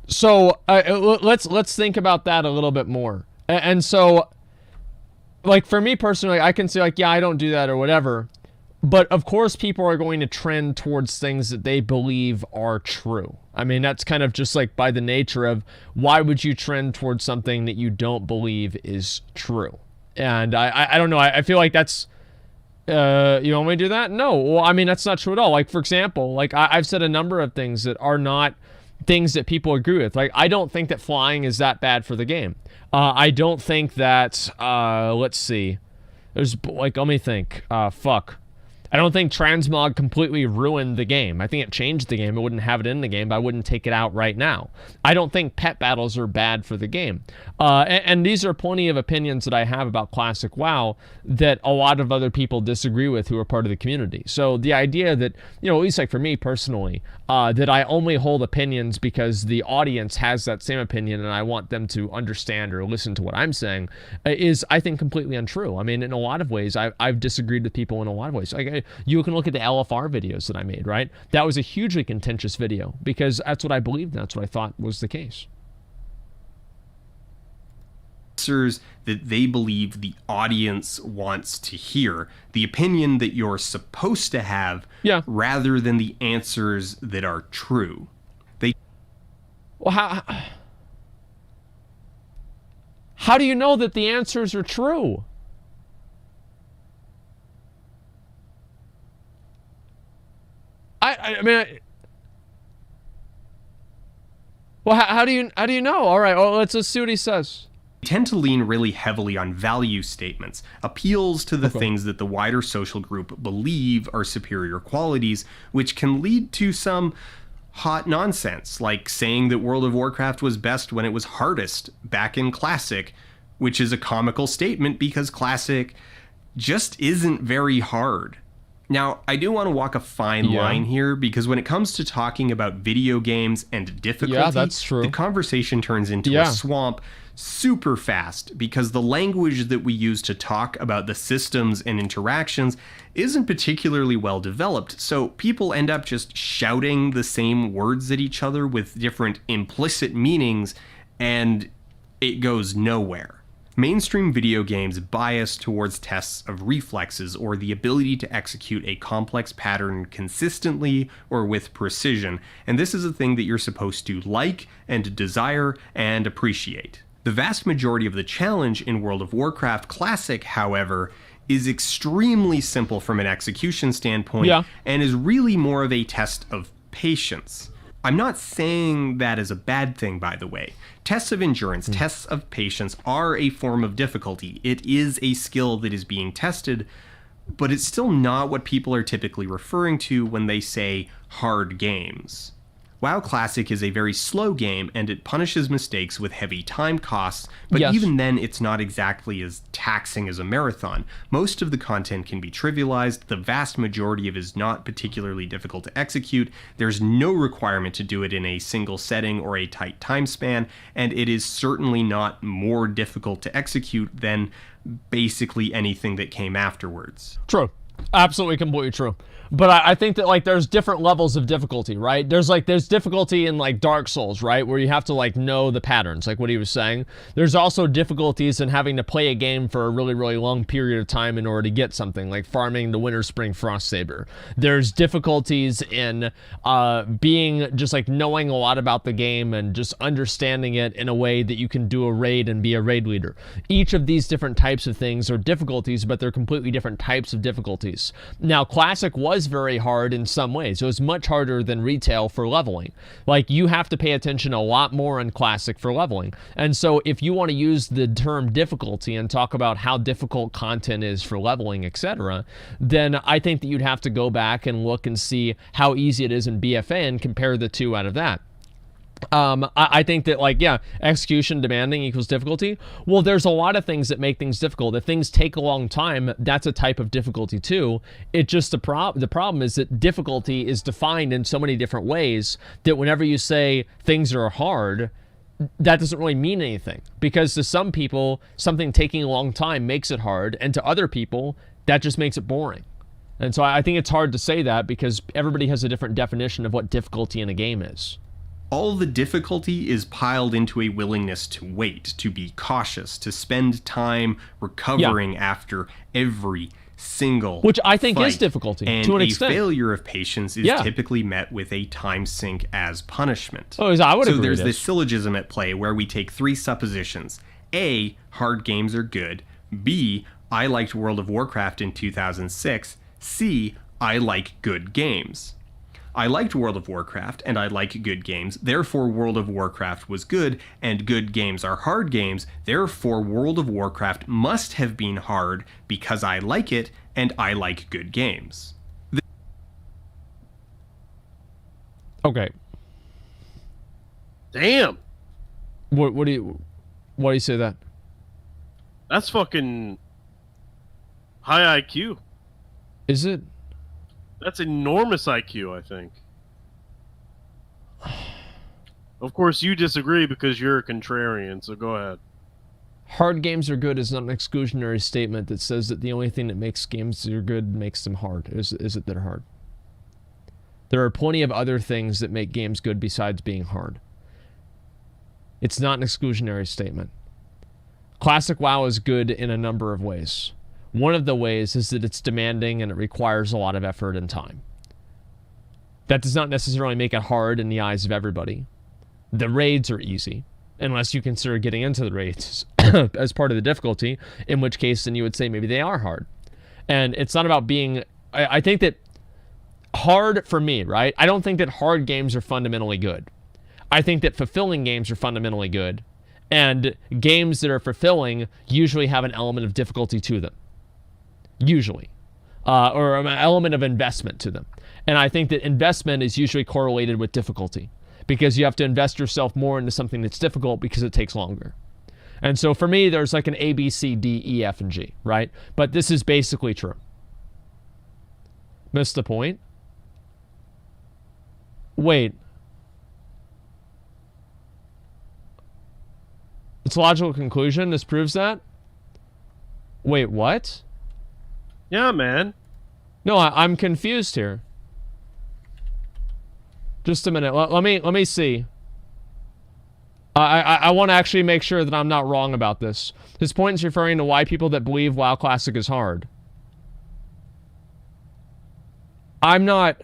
So let's think about that a little bit more. And so, like, for me personally, I can say, like, yeah, I don't do that or whatever. But of course, people are going to trend towards things that they believe are true. I mean, that's kind of just like by the nature of why would you trend towards something that you don't believe is true? And I don't know. I feel like that's, you want me to do that? No. Well, I mean, that's not true at all. Like, for example, like I've said a number of things that are not things that people agree with. Like, I don't think that flying is that bad for the game. I don't think that, let's see. There's, like, let me think. I don't think transmog completely ruined the game. I think it changed the game. It wouldn't have it in the game, but I wouldn't take it out right now. I don't think pet battles are bad for the game. And these are plenty of opinions that I have about Classic WoW that a lot of other people disagree with who are part of the community. So the idea that, at least like for me personally, that I only hold opinions because the audience has that same opinion and I want them to understand or listen to what I'm saying is, I think, completely untrue. I mean, in a lot of ways, I've disagreed with people in a lot of ways. Like, you can look at the LFR videos that I made, right? That was a hugely contentious video because that's what I believed and that's what I thought was the case. Answers that they believe the audience wants to hear, the opinion that you're supposed to have, rather than the answers that are true. Well, how do you know that the answers are true? I mean, well, how do you know? All right, well, let's see what he says. Tend to lean really heavily on value statements, appeals to the things that the wider social group believe are superior qualities, which can lead to some hot nonsense, like saying that World of Warcraft was best when it was hardest back in Classic, which is a comical statement because Classic just isn't very hard. Now, I do want to walk a fine line here, because when it comes to talking about video games and difficulty, that's true. The conversation turns into a swamp super fast, because the language that we use to talk about the systems and interactions isn't particularly well developed, so people end up just shouting the same words at each other with different implicit meanings, and it goes nowhere. Mainstream video games bias towards tests of reflexes, or the ability to execute a complex pattern consistently or with precision, and this is a thing that you're supposed to like and desire and appreciate. The vast majority of the challenge in World of Warcraft Classic, however, is extremely simple from an execution standpoint, and is really more of a test of patience. I'm not saying that as a bad thing, by the way. Tests of endurance, tests of patience are a form of difficulty. It is a skill that is being tested, but it's still not what people are typically referring to when they say hard games. WoW Classic is a very slow game, and it punishes mistakes with heavy time costs, but even then it's not exactly as taxing as a marathon. Most of the content can be trivialized, the vast majority of it is not particularly difficult to execute, there's no requirement to do it in a single setting or a tight time span, and it is certainly not more difficult to execute than basically anything that came afterwards. True. Absolutely, completely true. But I think that, like, there's different levels of difficulty, right? There's difficulty in, like, Dark Souls, right? Where you have to, like, know the patterns, like what he was saying. There's also difficulties in having to play a game for a really, really long period of time in order to get something, like farming the Winter Spring Frost Saber. There's difficulties in being just, like, knowing a lot about the game and just understanding it in a way that you can do a raid and be a raid leader. Each of these different types of things are difficulties, but they're completely different types of difficulties. Now, Classic was very hard in some ways. It was much harder than Retail for leveling. Like, you have to pay attention a lot more in Classic for leveling. And so if you want to use the term difficulty and talk about how difficult content is for leveling, etc., then I think that you'd have to go back and look and see how easy it is in BFA and compare the two out of that. I think that, like, yeah, execution demanding equals difficulty. Well, there's a lot of things that make things difficult. If things take a long time, that's a type of difficulty too. It just the problem is that difficulty is defined in so many different ways that whenever you say things are hard, that doesn't really mean anything, because to some people something taking a long time makes it hard, and to other people that just makes it boring. And so I think it's hard to say that because everybody has a different definition of what difficulty in a game is. All the difficulty is piled into a willingness to wait, to be cautious, to spend time recovering after every single which I think fight. is difficulty and to an extent. A failure of patience is typically met with a time sink as punishment. Oh, I would agree. So there's this syllogism at play where we take three suppositions. A, hard games are good. B, I liked World of Warcraft in 2006. C, I like good games. I liked World of Warcraft, and I like good games, therefore World of Warcraft was good, and good games are hard games, therefore World of Warcraft must have been hard because I like it, and I like good games. Okay. Damn. Why do you say that? That's fucking high IQ. Is it? That's enormous IQ, I think. Of course, you disagree because you're a contrarian, so go ahead. Hard games are good is not an exclusionary statement that says that the only thing that makes games that are good makes them hard. Is it they're hard? There are plenty of other things that make games good besides being hard. It's not an exclusionary statement. Classic WoW is good in a number of ways. One of the ways is that it's demanding and it requires a lot of effort and time. That does not necessarily make it hard in the eyes of everybody. The raids are easy, unless you consider getting into the raids as part of the difficulty, in which case then you would say maybe they are hard. And it's not about being... I think that hard for me, right? I don't think that hard games are fundamentally good. I think that fulfilling games are fundamentally good, and games that are fulfilling usually have an element of difficulty to them. Usually. Or an element of investment to them. And I think that investment is usually correlated with difficulty, because you have to invest yourself more into something that's difficult because it takes longer. And so for me, there's like an A, B, C, D, E, F, and G, right? But this is basically true. Missed the point? Wait. It's a logical conclusion. This proves that? Wait, what? Yeah, man. No, I'm confused here. Just a minute. Let me see. I want to actually make sure that I'm not wrong about this. His point is referring to why people that believe WoW Classic is hard. I'm not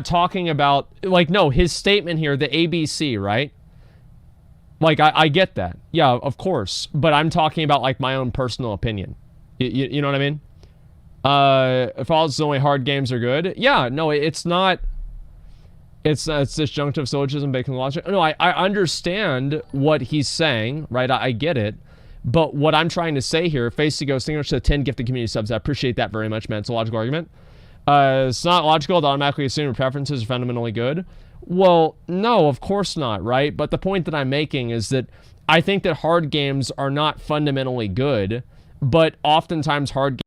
talking about, like, no, his statement here, the ABC, right? Like, I get that. Yeah, of course. But I'm talking about, like, my own personal opinion. You know what I mean? If all the only hard games are good. Yeah, no, it's not. It's disjunctive syllogism, bacon logic. No, I understand what he's saying, right? I get it. But what I'm trying to say here, Face to Go, Stinger to 10 gifted community subs. I appreciate that very much, man. It's a logical argument. It's not logical to automatically assume your preferences are fundamentally good. Well, no, of course not, right? But the point that I'm making is that I think that hard games are not fundamentally good, but oftentimes hard games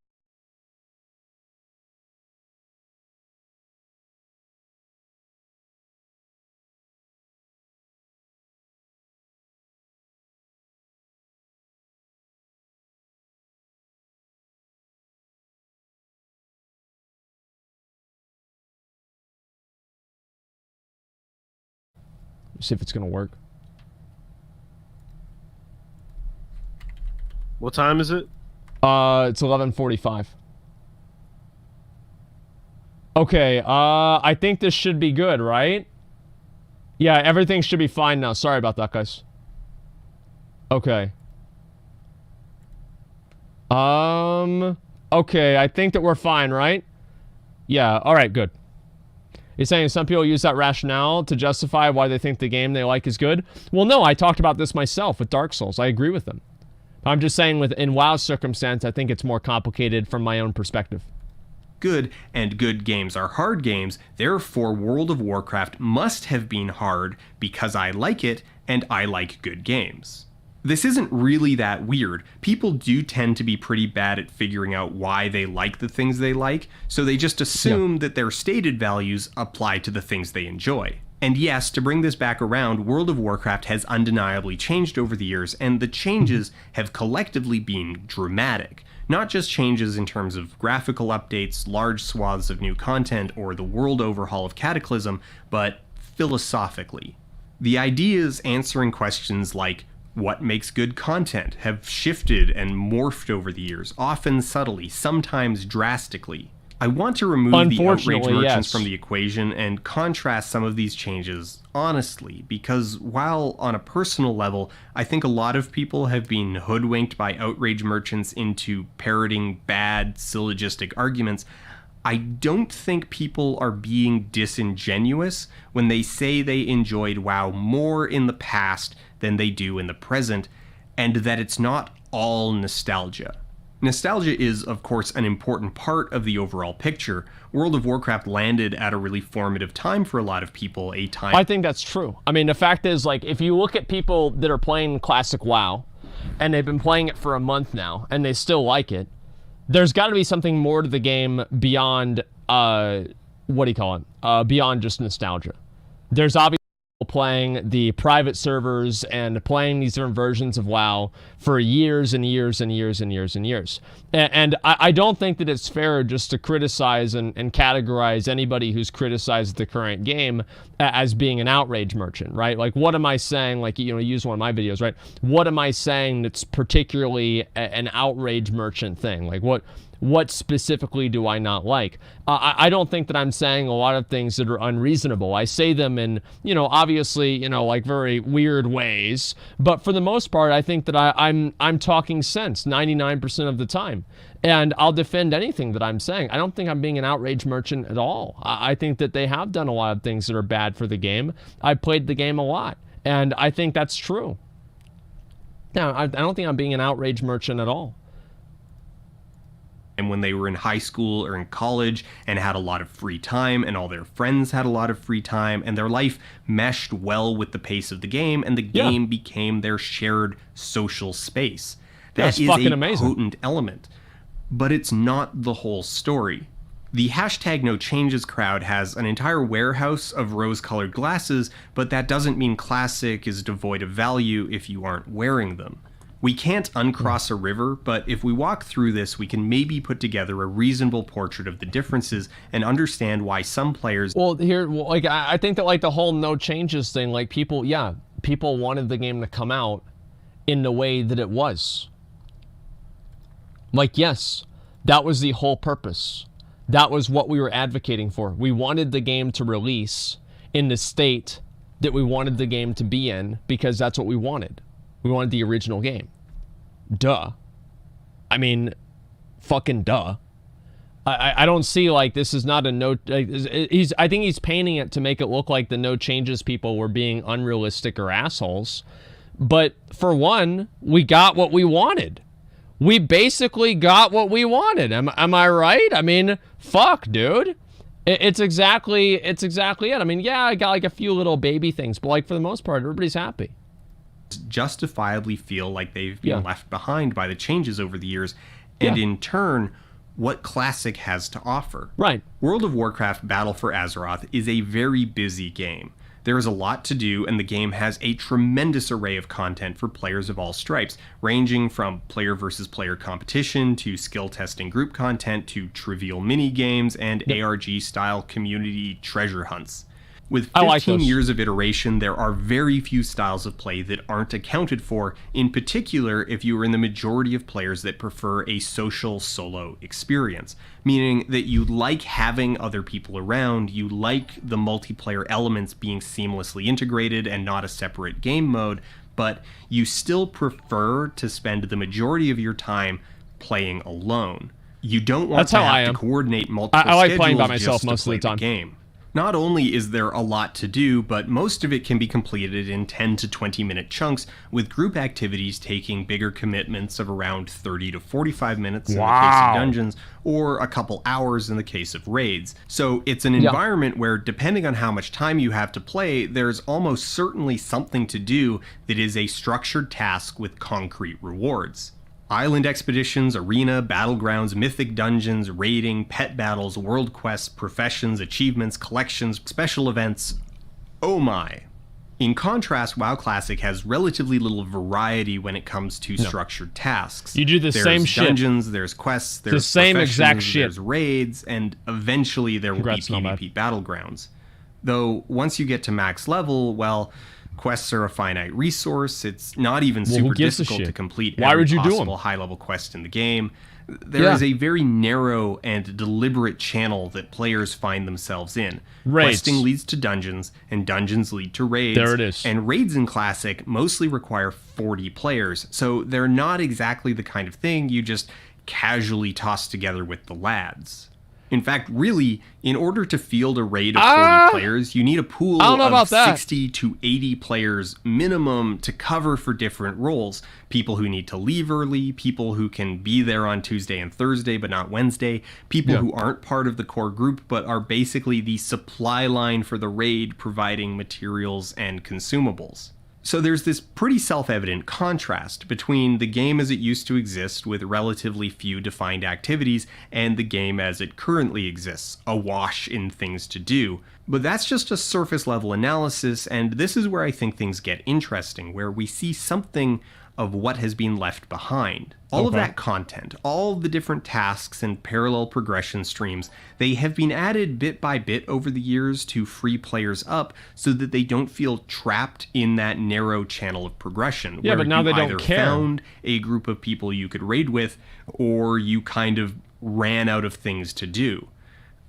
See if it's gonna work. What time is it? It's 11:45. Okay, I think this should be good, right? Yeah, everything should be fine now. Sorry about that, guys. Okay. Okay, I think that we're fine, right? Yeah, alright, good. He's saying some people use that rationale to justify why they think the game they like is good. Well, no, I talked about this myself with Dark Souls. I agree with them. I'm just saying in WoW's circumstance, I think it's more complicated from my own perspective. Good, and good games are hard games, therefore World of Warcraft must have been hard because I like it, and I like good games. This isn't really that weird. People do tend to be pretty bad at figuring out why they like the things they like, so they just assume that their stated values apply to the things they enjoy. And yes, to bring this back around, World of Warcraft has undeniably changed over the years, and the changes have collectively been dramatic. Not just changes in terms of graphical updates, large swaths of new content, or the world overhaul of Cataclysm, but philosophically. The ideas answering questions like, what makes good content, have shifted and morphed over the years, often subtly, sometimes drastically. I want to remove the outrage merchants from the equation and contrast some of these changes honestly, because while on a personal level, I think a lot of people have been hoodwinked by outrage merchants into parroting bad syllogistic arguments, I don't think people are being disingenuous when they say they enjoyed WoW more in the past than they do in the present, and that it's not all nostalgia. Nostalgia is, of course, an important part of the overall picture. World of Warcraft landed at a really formative time for a lot of people, a time... I think that's true. I mean, the fact is, like, if you look at people that are playing classic WoW, and they've been playing it for a month now, and they still like it, there's got to be something more to the game beyond, what do you call it? Beyond just nostalgia. There's obviously playing the private servers and playing these different versions of WoW for years and years and years and years and years. And I don't think that it's fair just to criticize and categorize anybody who's criticized the current game as being an outrage merchant, right? Like, what am I saying? Like, you know, use one of my videos, right? What am I saying that's particularly an outrage merchant thing? Like, what specifically do I not like? I don't think that I'm saying a lot of things that are unreasonable. I say them in, you know, obviously, you know, like very weird ways. But for the most part, I think that I'm talking sense 99% of the time. And I'll defend anything that I'm saying. I don't think I'm being an outrage merchant at all. I think that they have done a lot of things that are bad for the game. I've played the game a lot. And I think that's true. Now, I don't think I'm being an outrage merchant at all. And when they were in high school or in college and had a lot of free time and all their friends had a lot of free time and their life meshed well with the pace of the game and the game became their shared social space. That is a potent element. But it's not the whole story. The #NoChanges crowd has an entire warehouse of rose-colored glasses, but that doesn't mean classic is devoid of value if you aren't wearing them. We can't uncross a river, but if we walk through this, we can maybe put together a reasonable portrait of the differences and understand why some players... Well, here, like, I think that, like, the whole no changes thing, like, people wanted the game to come out in the way that it was. Like, yes, that was the whole purpose. That was what we were advocating for. We wanted the game to release in the state that we wanted the game to be in because that's what we wanted. We wanted the original game. Duh. I mean, fucking duh. I don't see, like, this is not a no... I think he's painting it to make it look like the no changes people were being unrealistic or assholes. But, for one, we got what we wanted. We basically got what we wanted. Am I right? I mean, fuck, dude. It's exactly it. I mean, yeah, I got, like, a few little baby things. But, like, for the most part, everybody's happy. Justifiably feel like they've been left behind by the changes over the years, and in turn, what Classic has to offer. Right. World of Warcraft Battle for Azeroth is a very busy game. There is a lot to do, and the game has a tremendous array of content for players of all stripes, ranging from player versus player competition to skill testing group content to trivial mini games and ARG-style community treasure hunts. With 15 years of iteration, there are very few styles of play that aren't accounted for, in particular if you are in the majority of players that prefer a social solo experience, meaning that you like having other people around, you like the multiplayer elements being seamlessly integrated and not a separate game mode, but you still prefer to spend the majority of your time playing alone. You don't want to have to coordinate multiple I like playing by schedules myself just to most of play the time. Game. Not only is there a lot to do, but most of it can be completed in 10 to 20 minute chunks, with group activities taking bigger commitments of around 30 to 45 minutes in the case of dungeons, or a couple hours in the case of raids. So it's an environment where, depending on how much time you have to play, there's almost certainly something to do that is a structured task with concrete rewards. Island expeditions, arena, battlegrounds, mythic dungeons, raiding, pet battles, world quests, professions, achievements, collections, special events. Oh my. In contrast, WoW Classic has relatively little variety when it comes to structured tasks. You do the same shit. There's dungeons, there's quests, there's the same exact shit. There's raids, and eventually there will be PvP battlegrounds. Though, once you get to max level, well, quests are a finite resource. It's not even super difficult to complete every possible high-level quest in the game. There is a very narrow and deliberate channel that players find themselves in. Questing leads to dungeons, and dungeons lead to raids. There it is. And raids in Classic mostly require 40 players, so they're not exactly the kind of thing you just casually toss together with the lads. In fact, really, in order to field a raid of 40 players, you need a pool of 60 to 80 players minimum to cover for different roles. People who need to leave early, people who can be there on Tuesday and Thursday but not Wednesday, people who aren't part of the core group but are basically the supply line for the raid, providing materials and consumables. So there's this pretty self-evident contrast between the game as it used to exist with relatively few defined activities and the game as it currently exists, awash in things to do. But that's just a surface level analysis, and this is where I think things get interesting, where we see something of what has been left behind. All of that content, all the different tasks and parallel progression streams, they have been added bit by bit over the years to free players up so that they don't feel trapped in that narrow channel of progression. Yeah, but now they don't either care. Found a group of people you could raid with, or you kind of ran out of things to do.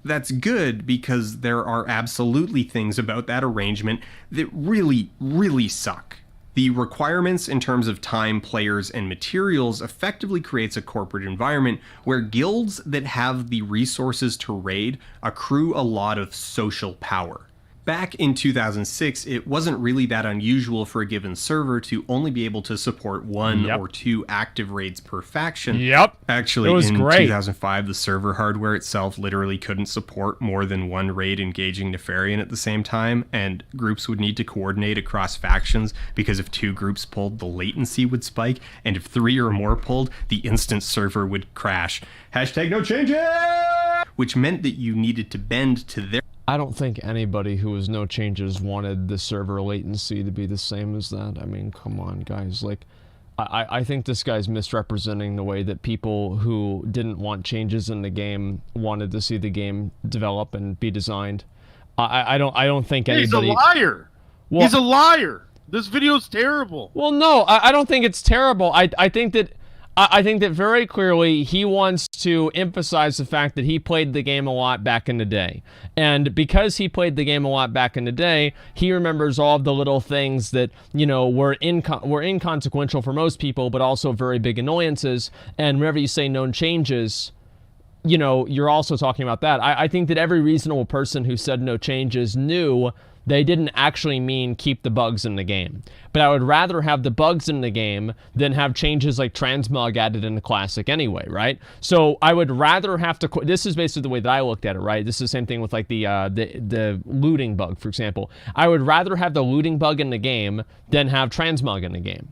That's good because there are absolutely things about that arrangement that really, really suck. The requirements in terms of time, players, and materials effectively creates a corporate environment where guilds that have the resources to raid accrue a lot of social power. Back in 2006, it wasn't really that unusual for a given server to only be able to support one or two active raids per faction. Actually, in 2005, the server hardware itself literally couldn't support more than one raid engaging Nefarian at the same time, and groups would need to coordinate across factions because if 2 groups pulled, the latency would spike, and if 3 or more pulled, the instant server would crash. #no changes! Which meant that you needed to bend to their... I don't think anybody who was no changes wanted the server latency to be the same as that. I mean, come on, guys. Like, I think this guy's misrepresenting the way that people who didn't want changes in the game wanted to see the game develop and be designed. I don't think anybody... He's a liar! Well, he's a liar! This video's terrible! Well, no, I don't think it's terrible. I think that very clearly he wants to emphasize the fact that he played the game a lot back in the day. And because he played the game a lot back in the day, he remembers all of the little things that, you know, were inconsequential for most people, but also very big annoyances. And whenever you say known changes, you know, you're also talking about that. I think that every reasonable person who said no changes knew they didn't actually mean keep the bugs in the game. But I would rather have the bugs in the game than have changes like transmog added in the Classic anyway, right? So I would rather have to... This is basically the way that I looked at it, right? This is the same thing with like the looting bug, for example. I would rather have the looting bug in the game than have transmog in the game.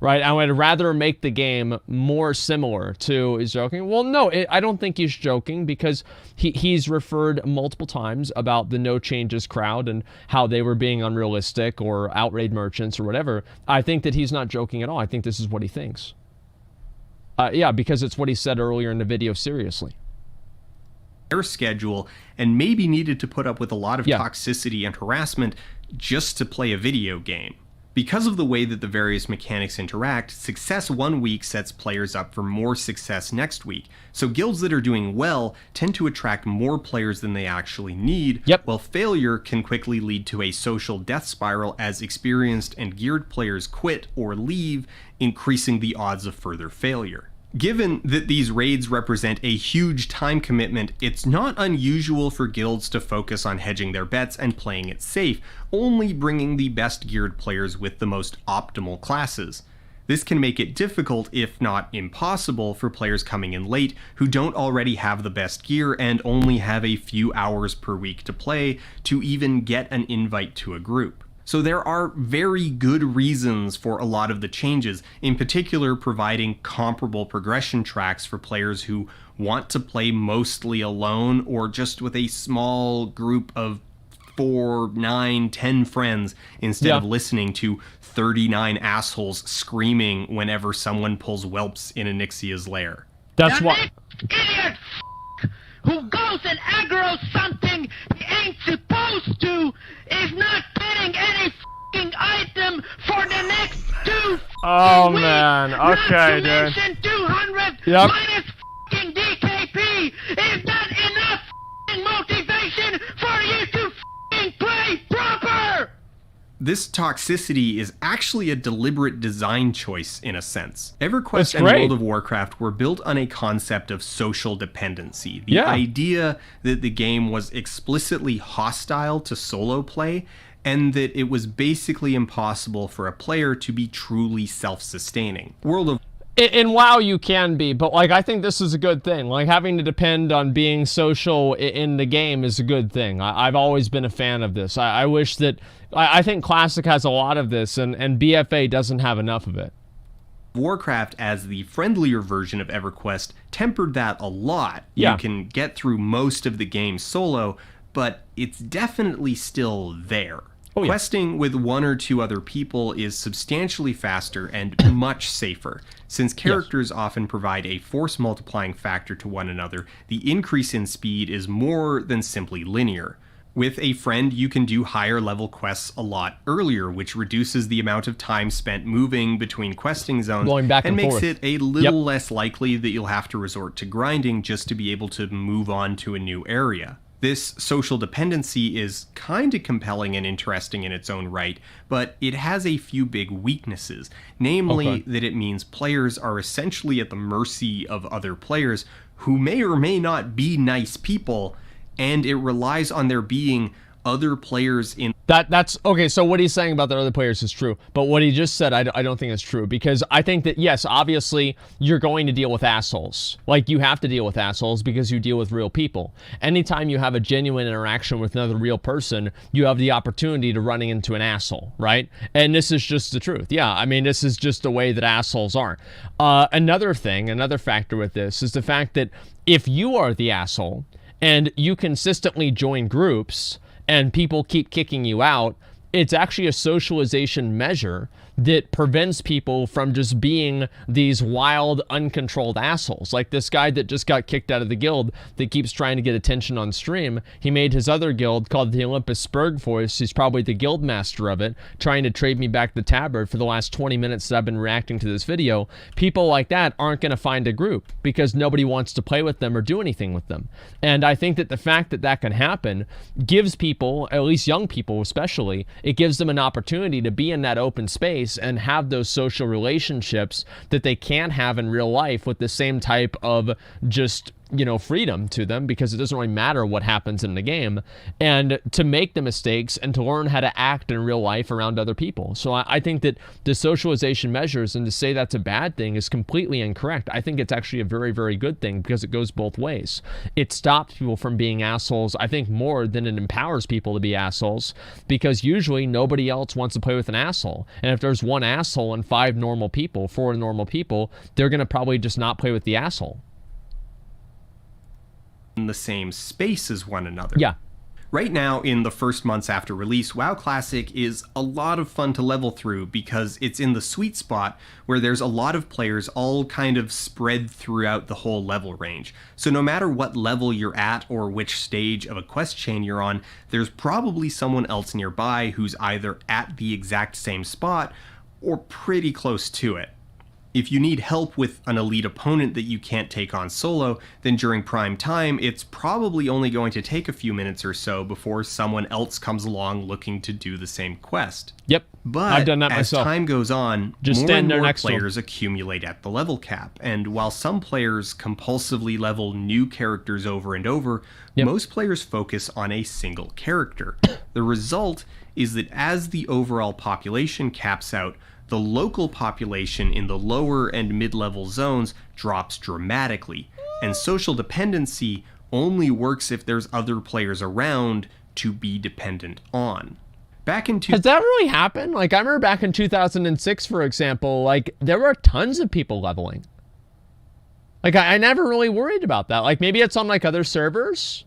Right, I would rather make the game more similar to... Is joking? Well, no, I don't think he's joking because he's referred multiple times about the no changes crowd and how they were being unrealistic or outraid merchants or whatever. I think that he's not joking at all. I think this is what he thinks. Yeah, because it's what he said earlier in the video seriously. their schedule and maybe needed to put up with a lot of toxicity and harassment just to play a video game. Because of the way that the various mechanics interact, success one week sets players up for more success next week. So guilds that are doing well tend to attract more players than they actually need, while failure can quickly lead to a social death spiral as experienced and geared players quit or leave, increasing the odds of further failure. Given that these raids represent a huge time commitment, it's not unusual for guilds to focus on hedging their bets and playing it safe, only bringing the best geared players with the most optimal classes. This can make it difficult, if not impossible, for players coming in late who don't already have the best gear and only have a few hours per week to play to even get an invite to a group. So there are very good reasons for a lot of the changes, in particular providing comparable progression tracks for players who want to play mostly alone or just with a small group of 4, 9, 10 friends instead of listening to 39 assholes screaming whenever someone pulls whelps in Onyxia's lair. That's why. Idiot who goes and aggroes something he ain't supposed to is not getting any f***ing item for the next 2 Oh weeks. man, okay, Not to dude. mention 200 Yep. minus f***ing DKP. Is that enough f***ing motivation for you to f***ing play proper? This toxicity is actually a deliberate design choice in a sense. EverQuest That's and great. World of Warcraft were built on a concept of social dependency. The idea that the game was explicitly hostile to solo play and that it was basically impossible for a player to be truly self-sustaining. In WoW you can be, but like I think this is a good thing. Like having to depend on being social in the game is a good thing. I've always been a fan of this. I wish that I think Classic has a lot of this, and BFA doesn't have enough of it. Warcraft, as the friendlier version of EverQuest, tempered that a lot. Yeah. You can get through most of the game solo, but it's definitely still there. Oh, yeah. Questing with 1 or 2 other people is substantially faster and much safer. Since characters often provide a force multiplying factor to one another, the increase in speed is more than simply linear. With a friend, you can do higher level quests a lot earlier, which reduces the amount of time spent moving between questing zones Going back and makes forth. it a little less likely that you'll have to resort to grinding just to be able to move on to a new area. This social dependency is kind of compelling and interesting in its own right, but it has a few big weaknesses, namely that it means players are essentially at the mercy of other players who may or may not be nice people, and it relies on there being other players in... That's okay. So what he's saying about the other players is true, but what he just said, I don't think is true, because I think that yes, obviously you're going to deal with assholes. Like you have to deal with assholes because you deal with real people. Anytime you have a genuine interaction with another real person, you have the opportunity to running into an asshole, right? And this is just the truth. Yeah, I mean, this is just the way that assholes are. Another factor with this is the fact that if you are the asshole and you consistently join groups and people keep kicking you out, it's actually a socialization measure that prevents people from just being these wild, uncontrolled assholes. Like this guy that just got kicked out of the guild that keeps trying to get attention on stream. He made his other guild called the Olympus Spurg Force. He's probably the guild master of it, trying to trade me back the tabard for the last 20 minutes that I've been reacting to this video. People like that aren't going to find a group because nobody wants to play with them or do anything with them. And I think that the fact that that can happen gives people, at least young people especially, it gives them an opportunity to be in that open space and have those social relationships that they can't have in real life with the same type of just, you know, freedom to them, because it doesn't really matter what happens in the game, and to make the mistakes and to learn how to act in real life around other people. So I think that the socialization measures, and to say that's a bad thing is completely incorrect. I think it's actually a very, very good thing because it goes both ways. It stops people from being assholes, I think, more than it empowers people to be assholes, because usually nobody else wants to play with an asshole. And if there's one asshole and 4 normal people, they're going to probably just not play with the asshole. In the same space as one another. Yeah. Right now, in the first months after release, WoW Classic is a lot of fun to level through because it's in the sweet spot where there's a lot of players all kind of spread throughout the whole level range. So no matter what level you're at or which stage of a quest chain you're on, there's probably someone else nearby who's either at the exact same spot or pretty close to it. If you need help with an elite opponent that you can't take on solo, then during prime time, it's probably only going to take a few minutes or so before someone else comes along looking to do the same quest. Yep, but I've done that as myself. time goes on, Just more stand and there more next to 'em. players accumulate at the level cap, and while some players compulsively level new characters over and over, most players focus on a single character. The result is that as the overall population caps out, the local population in the lower and mid-level zones drops dramatically, and social dependency only works if there's other players around to be dependent on. Has that really happened? Like, I remember back in 2006, for example, like, there were tons of people leveling. Like, I never really worried about that. Like, maybe it's on, like, other servers.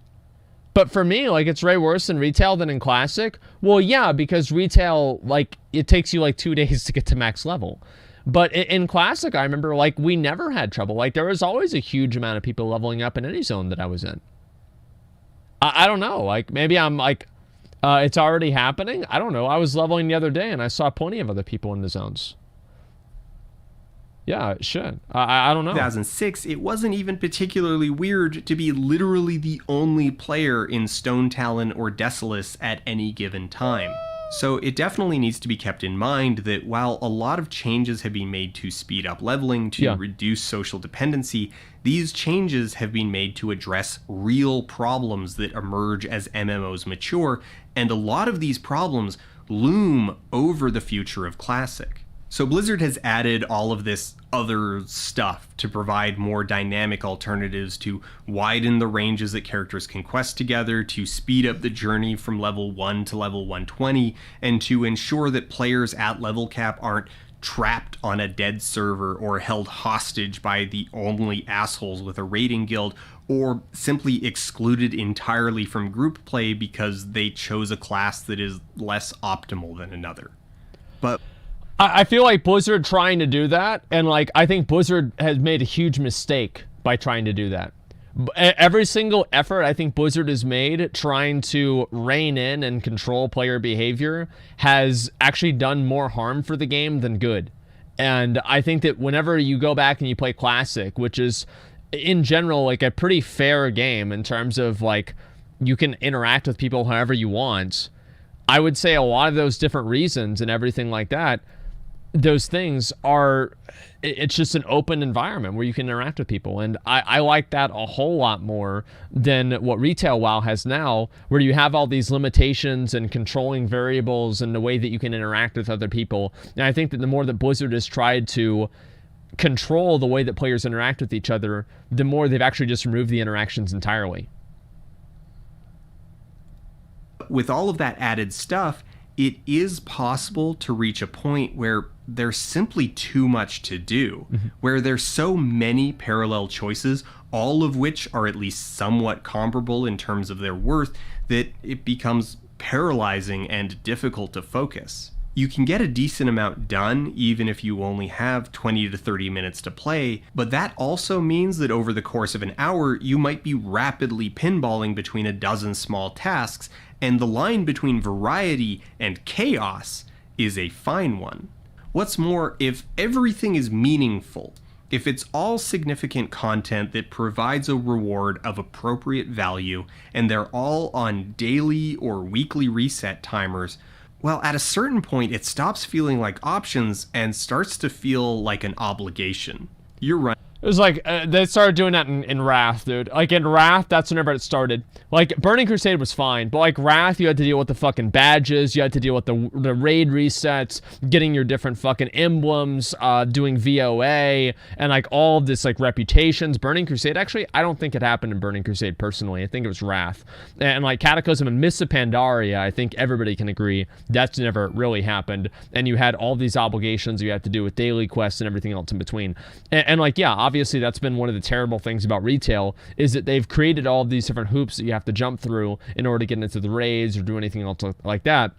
But for me, like, it's way worse in retail than in classic. Well, yeah, because retail, like, it takes you, like, 2 days to get to max level. But in classic, I remember, like, we never had trouble. Like, there was always a huge amount of people leveling up in any zone that I was in. I don't know. Like, maybe I'm, like, it's already happening. I don't know. I was leveling the other day, and I saw plenty of other people in the zones. Yeah, it should. I don't know. 2006, it wasn't even particularly weird to be literally the only player in Stone Talon or Desolace at any given time. So it definitely needs to be kept in mind that while a lot of changes have been made to speed up leveling, to reduce social dependency, these changes have been made to address real problems that emerge as MMOs mature, and a lot of these problems loom over the future of Classic. So Blizzard has added all of this other stuff to provide more dynamic alternatives, to widen the ranges that characters can quest together, to speed up the journey from level 1 to level 120, and to ensure that players at level cap aren't trapped on a dead server or held hostage by the only assholes with a raiding guild, or simply excluded entirely from group play because they chose a class that is less optimal than another. But I feel like Blizzard trying to do that, and like I think Blizzard has made a huge mistake by trying to do that. Every single effort I think Blizzard has made trying to rein in and control player behavior has actually done more harm for the game than good. And I think that whenever you go back and you play Classic, which is in general like a pretty fair game in terms of like you can interact with people however you want, I would say a lot of those different reasons and everything like that, those things are, it's just an open environment where you can interact with people. And I like that a whole lot more than what retail WoW has now, where you have all these limitations and controlling variables and the way that you can interact with other people. And I think that the more that Blizzard has tried to control the way that players interact with each other, the more they've actually just removed the interactions entirely. With all of that added stuff, it is possible to reach a point where there's simply too much to do, where there's so many parallel choices, all of which are at least somewhat comparable in terms of their worth, that it becomes paralyzing and difficult to focus. You can get a decent amount done even if you only have 20 to 30 minutes to play, but that also means that over the course of an hour, you might be rapidly pinballing between a dozen small tasks, and the line between variety and chaos is a fine one. What's more, if everything is meaningful, if it's all significant content that provides a reward of appropriate value, and they're all on daily or weekly reset timers, well, at a certain point, it stops feeling like options and starts to feel like an obligation. You're right. It was like, they started doing that in Wrath, dude. Like, in Wrath, that's whenever it started. Like, Burning Crusade was fine, but like, Wrath, you had to deal with the fucking badges, you had to deal with the raid resets, getting your different fucking emblems, doing VOA, and like, all of this, like, reputations. Burning Crusade, actually, I don't think it happened in Burning Crusade, personally. I think it was Wrath. And like, Cataclysm and Mists of Pandaria, I think everybody can agree, that's never really happened. And you had all these obligations you had to do with daily quests and everything else in between. And like, yeah, obviously that's been one of the terrible things about retail, is that they've created all of these different hoops that you have to jump through in order to get into the raids or do anything else like that.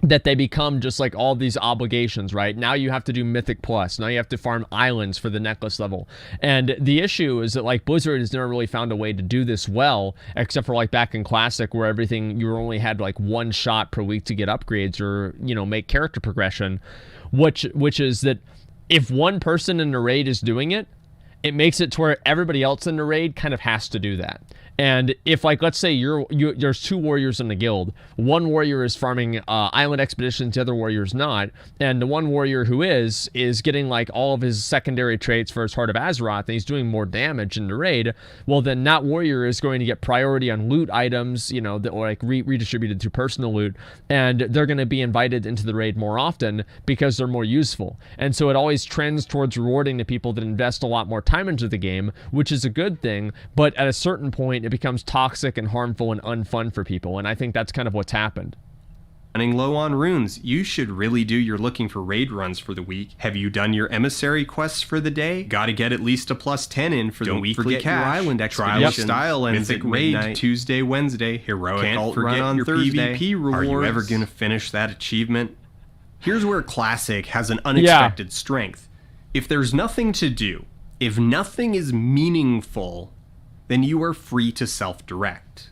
That they become just like all these obligations, right? Now you have to do Mythic Plus. Now you have to farm islands for the necklace level. And the issue is that like Blizzard has never really found a way to do this well, except for like back in Classic where everything, you only had like one shot per week to get upgrades or, you know, make character progression, which is that if one person in the raid is doing it, it makes it to where everybody else in the raid kind of has to do that. And if, like, let's say there's 2 warriors in the guild. One warrior is farming island expeditions, the other warrior's not. And the one warrior who is getting, like, all of his secondary traits for his Heart of Azeroth, and he's doing more damage in the raid. Well, then that warrior is going to get priority on loot items, you know, that or like redistributed through personal loot. And they're going to be invited into the raid more often because they're more useful. And so it always trends towards rewarding the people that invest a lot more time into the game, which is a good thing. But at a certain point, it becomes toxic and harmful and unfun for people, and I think that's kind of what's happened. Running low on runes, you should really do your looking for raid runs for the week. Have you done your emissary quests for the day? Gotta get at least a +10 in for the weekly cash. Your island expedition, style ends at raid Tuesday, Wednesday, heroic alt run on your Thursday. PvP rewards. Are you ever gonna finish that achievement? Here's where Classic has an unexpected strength. If there's nothing to do, if nothing is meaningful, then you are free to self-direct.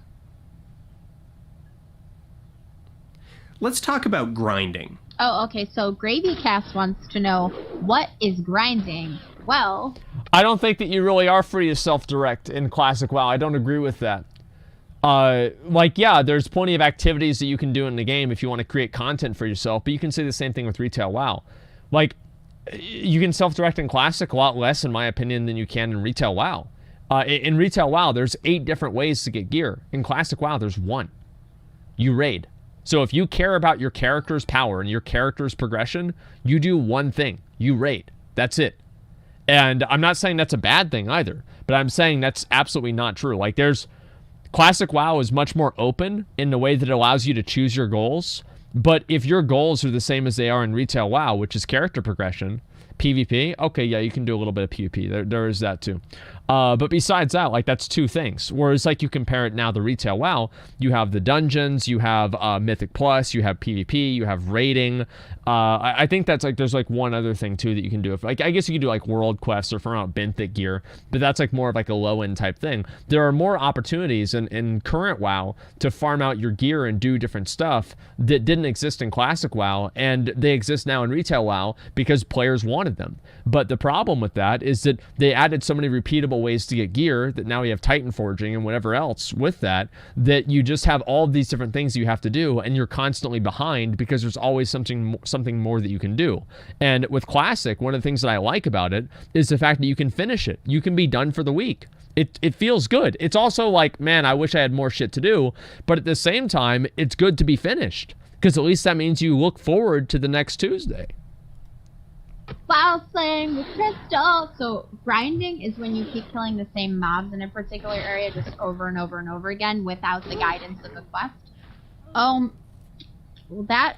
Let's talk about grinding. Oh, okay, so GravyCast wants to know, what is grinding? Well, I don't think that you really are free to self-direct in Classic WoW. I don't agree with that. Like, yeah, there's plenty of activities that you can do in the game if you want to create content for yourself, but you can say the same thing with Retail WoW. Like, you can self-direct in Classic a lot less, in my opinion, than you can in Retail WoW. In Retail WoW, there's 8 different ways to get gear. In Classic WoW, there's 1. You raid. So if you care about your character's power and your character's progression, you do one thing. You raid. That's it. And I'm not saying that's a bad thing either, but I'm saying that's absolutely not true. Like, Classic WoW is much more open in the way that it allows you to choose your goals. But if your goals are the same as they are in Retail WoW, which is character progression, PvP, okay, yeah, you can do a little bit of PvP. There is that too. But besides that, like, that's 2 things. Whereas, like, you compare it now to Retail WoW, you have the dungeons, you have Mythic Plus, you have PvP, you have raiding. I think that's, like, there's, like, one other thing, too, that you can do. Like, I guess you can do, like, world quests or farm out benthic gear, but that's, like, more of, like, a low-end type thing. There are more opportunities in current WoW to farm out your gear and do different stuff that didn't exist in Classic WoW, and they exist now in Retail WoW because players wanted them. But the problem with that is that they added so many repeatable ways to get gear that now we have Titan forging and whatever else with that you just have all of these different things you have to do, and you're constantly behind because there's always something more that you can do. And with Classic, one of the things that I like about it is the fact that you can finish it. You can be done for the week. It feels good. It's also like, man, I wish I had more shit to do, but at the same time, it's good to be finished because at least that means you look forward to the next Tuesday. While slaying with crystal. So grinding is when you keep killing the same mobs in a particular area just over and over and over again without the guidance of the quest. Well, that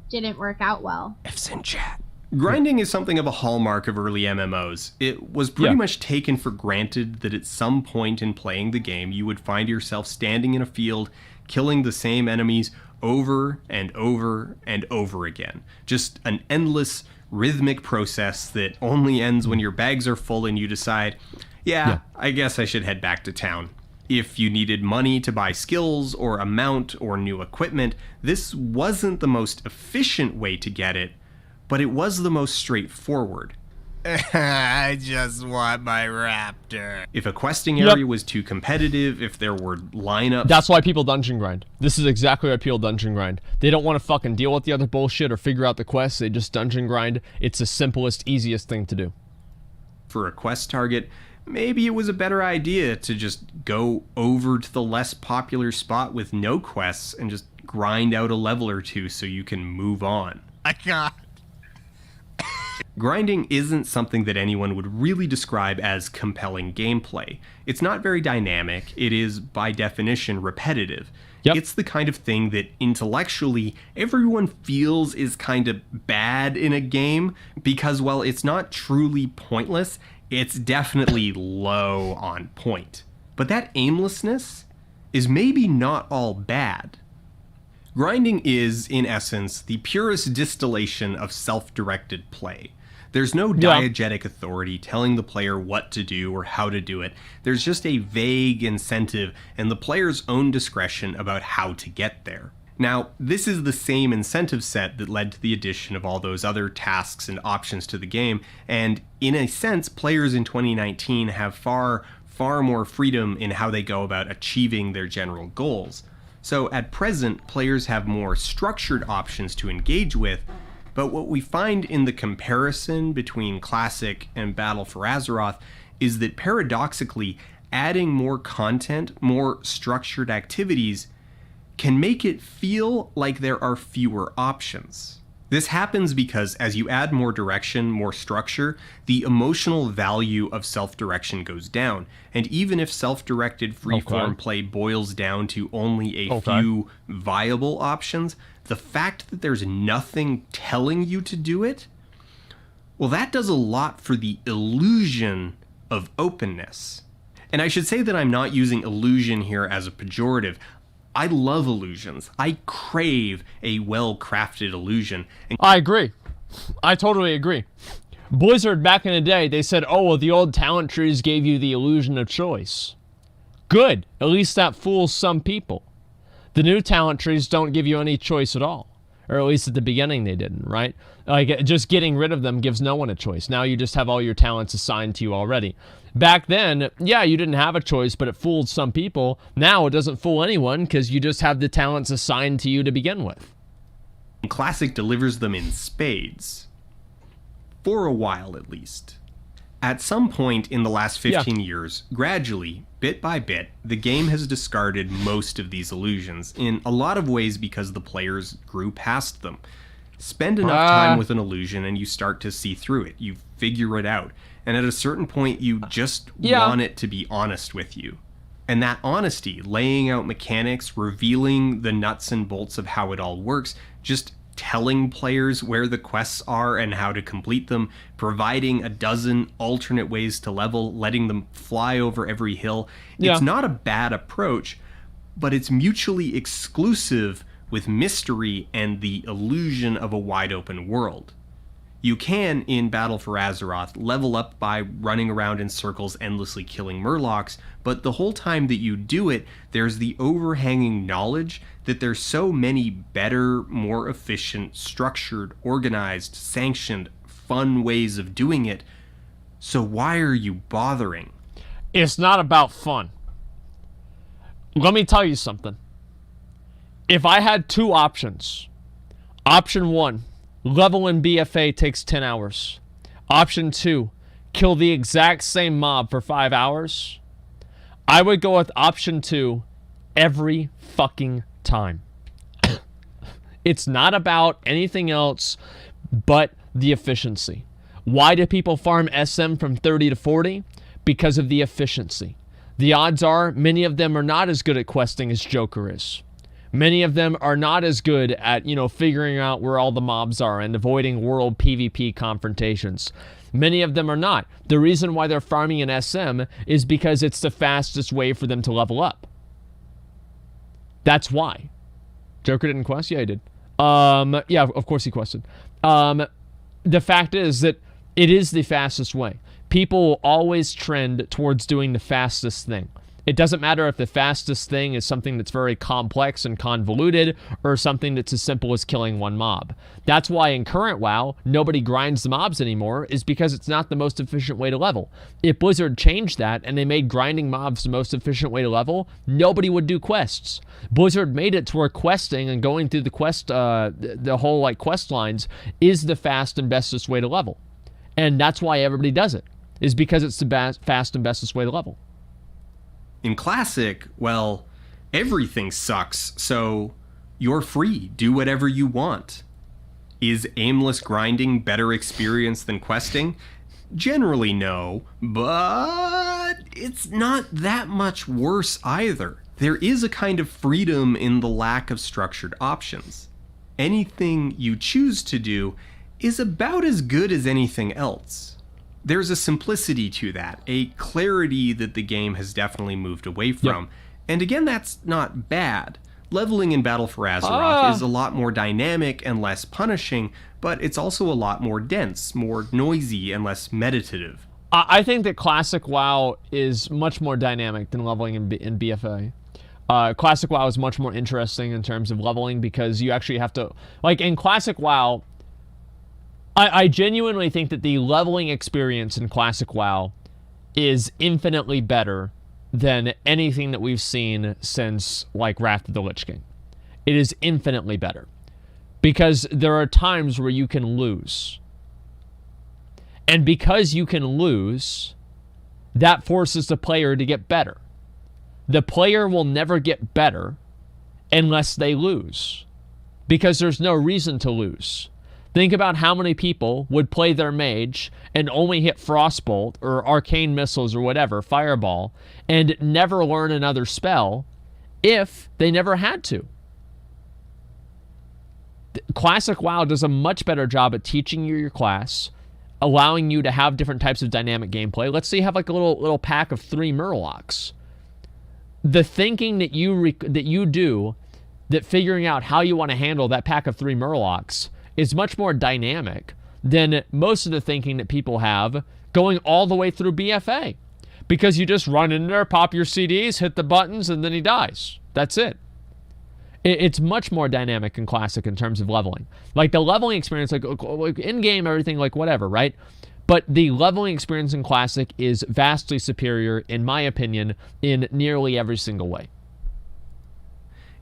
didn't work out well. F's in chat. Grinding is something of a hallmark of early MMOs. It was pretty much taken for granted that at some point in playing the game, you would find yourself standing in a field, killing the same enemies over and over and over again. Just an endless rhythmic process that only ends when your bags are full and you decide, yeah, I guess I should head back to town. If you needed money to buy skills or a mount or new equipment, this wasn't the most efficient way to get it, but it was the most straightforward. I just want my raptor. If a questing area was too competitive, if there were lineups... That's why people dungeon grind. This is exactly why people dungeon grind. They don't want to fucking deal with the other bullshit or figure out the quests. They just dungeon grind. It's the simplest, easiest thing to do. For a quest target, maybe it was a better idea to just go over to the less popular spot with no quests and just grind out a level or 2 so you can move on. I can't. Grinding isn't something that anyone would really describe as compelling gameplay. It's not very dynamic. It is, by definition, repetitive. It's the kind of thing that intellectually everyone feels is kind of bad in a game because, while it's not truly pointless, It's definitely low on point. But that aimlessness is maybe not all bad. Grinding is, in essence, the purest distillation of self-directed play. There's no diegetic authority telling the player what to do or how to do it. There's just a vague incentive and the player's own discretion about how to get there. Now, this is the same incentive set that led to the addition of all those other tasks and options to the game, and in a sense, players in 2019 have far more freedom in how they go about achieving their general goals. So at present, players have more structured options to engage with, but what we find in the comparison between Classic and Battle for Azeroth is that paradoxically, adding more content, more structured activities, can make it feel like there are fewer options. This happens because as you add more direction, more structure, the emotional value of self-direction goes down. And even if self-directed freeform play boils down to only a few viable options, the fact that there's nothing telling you to do it, well, that does a lot for the illusion of openness. And I should say that I'm not using illusion here as a pejorative. I love illusions. I crave a well-crafted illusion. I agree. I totally agree. Blizzard, back in the day, they said, oh, well, the old talent trees gave you the illusion of choice. Good. At least that fools some people. The new talent trees don't give you any choice at all. Or at least at the beginning they didn't, right? Like, just getting rid of them gives no one a choice. Now you just have all your talents assigned to you already. Back then, yeah, you didn't have a choice, but it fooled some people. Now it doesn't fool anyone because you just have the talents assigned to you to begin with. Classic delivers them in spades. For a while, at least. At some point in the last 15 years, gradually, bit by bit, the game has discarded most of these illusions, in a lot of ways because the players grew past them. Spend enough time with an illusion and you start to see through it. You figure it out. And at a certain point, you just want it to be honest with you. And that honesty, laying out mechanics, revealing the nuts and bolts of how it all works, just telling players where the quests are and how to complete them, providing a dozen alternate ways to level, letting them fly over every hill. It's not a bad approach, but it's mutually exclusive with mystery and the illusion of a wide open world. You can, in Battle for Azeroth, level up by running around in circles endlessly killing murlocs, but the whole time that you do it, there's the overhanging knowledge that there's so many better, more efficient, structured, organized, sanctioned, fun ways of doing it. So why are you bothering? It's not about fun. Let me tell you something. If I had two options, option one, level in BFA takes 10 hours. Option 2, kill the exact same mob for 5 hours. I would go with option 2 every fucking time. It's not about anything else but the efficiency. Why do people farm SM from 30 to 40? Because of the efficiency. The odds are many of them are not as good at questing as Joker is. Many of them are not as good at, figuring out where all the mobs are and avoiding world PvP confrontations. Many of them are not. The reason why they're farming in SM is because it's the fastest way for them to level up. That's why. Joker didn't quest? Yeah, he did. Yeah, of course he quested. The fact is that it is the fastest way. People will always trend towards doing the fastest thing. It doesn't matter if the fastest thing is something that's very complex and convoluted or something that's as simple as killing one mob. That's why in current WoW, nobody grinds the mobs anymore, is because it's not the most efficient way to level. If Blizzard changed that and they made grinding mobs the most efficient way to level, nobody would do quests. Blizzard made it to where questing and going through the quest, the whole quest lines is the fast and bestest way to level. And that's why everybody does it, is because it's the fast and bestest way to level. In Classic, well, everything sucks, so you're free. Do whatever you want. Is aimless grinding better experience than questing? Generally no, but it's not that much worse either. There is a kind of freedom in the lack of structured options. Anything you choose to do is about as good as anything else. there's a simplicity to that, a clarity that the game has definitely moved away from. And again, that's not bad. Leveling in Battle for Azeroth is a lot more dynamic and less punishing, but it's also a lot more dense, more noisy, and less meditative. I think that Classic WoW is much more dynamic than leveling in BFA. Classic WoW is much more interesting in terms of leveling because you actually have to... Like, in Classic WoW, I genuinely think that the leveling experience in Classic WoW is infinitely better than anything that we've seen since, like, Wrath of the Lich King. It is infinitely better. Because there are times where you can lose. And because you can lose, that forces the player to get better. The player will never get better unless they lose. Because there's no reason to lose. Think about how many people would play their mage and only hit Frostbolt or Arcane Missiles or whatever, Fireball, and never learn another spell if they never had to. Classic WoW does a much better job at teaching you your class, allowing you to have different types of dynamic gameplay. Let's say you have like a little pack of 3 Murlocs. The thinking that you do, that figuring out how you want to handle that pack of 3 Murlocs is much more dynamic than most of the thinking that people have going all the way through BFA. Because you just run in there, pop your CDs, hit the buttons, and then he dies. That's it. It's much more dynamic in Classic in terms of leveling. Like, the leveling experience, like in-game, everything, like, whatever, right? But the leveling experience in Classic is vastly superior, in my opinion, in nearly every single way.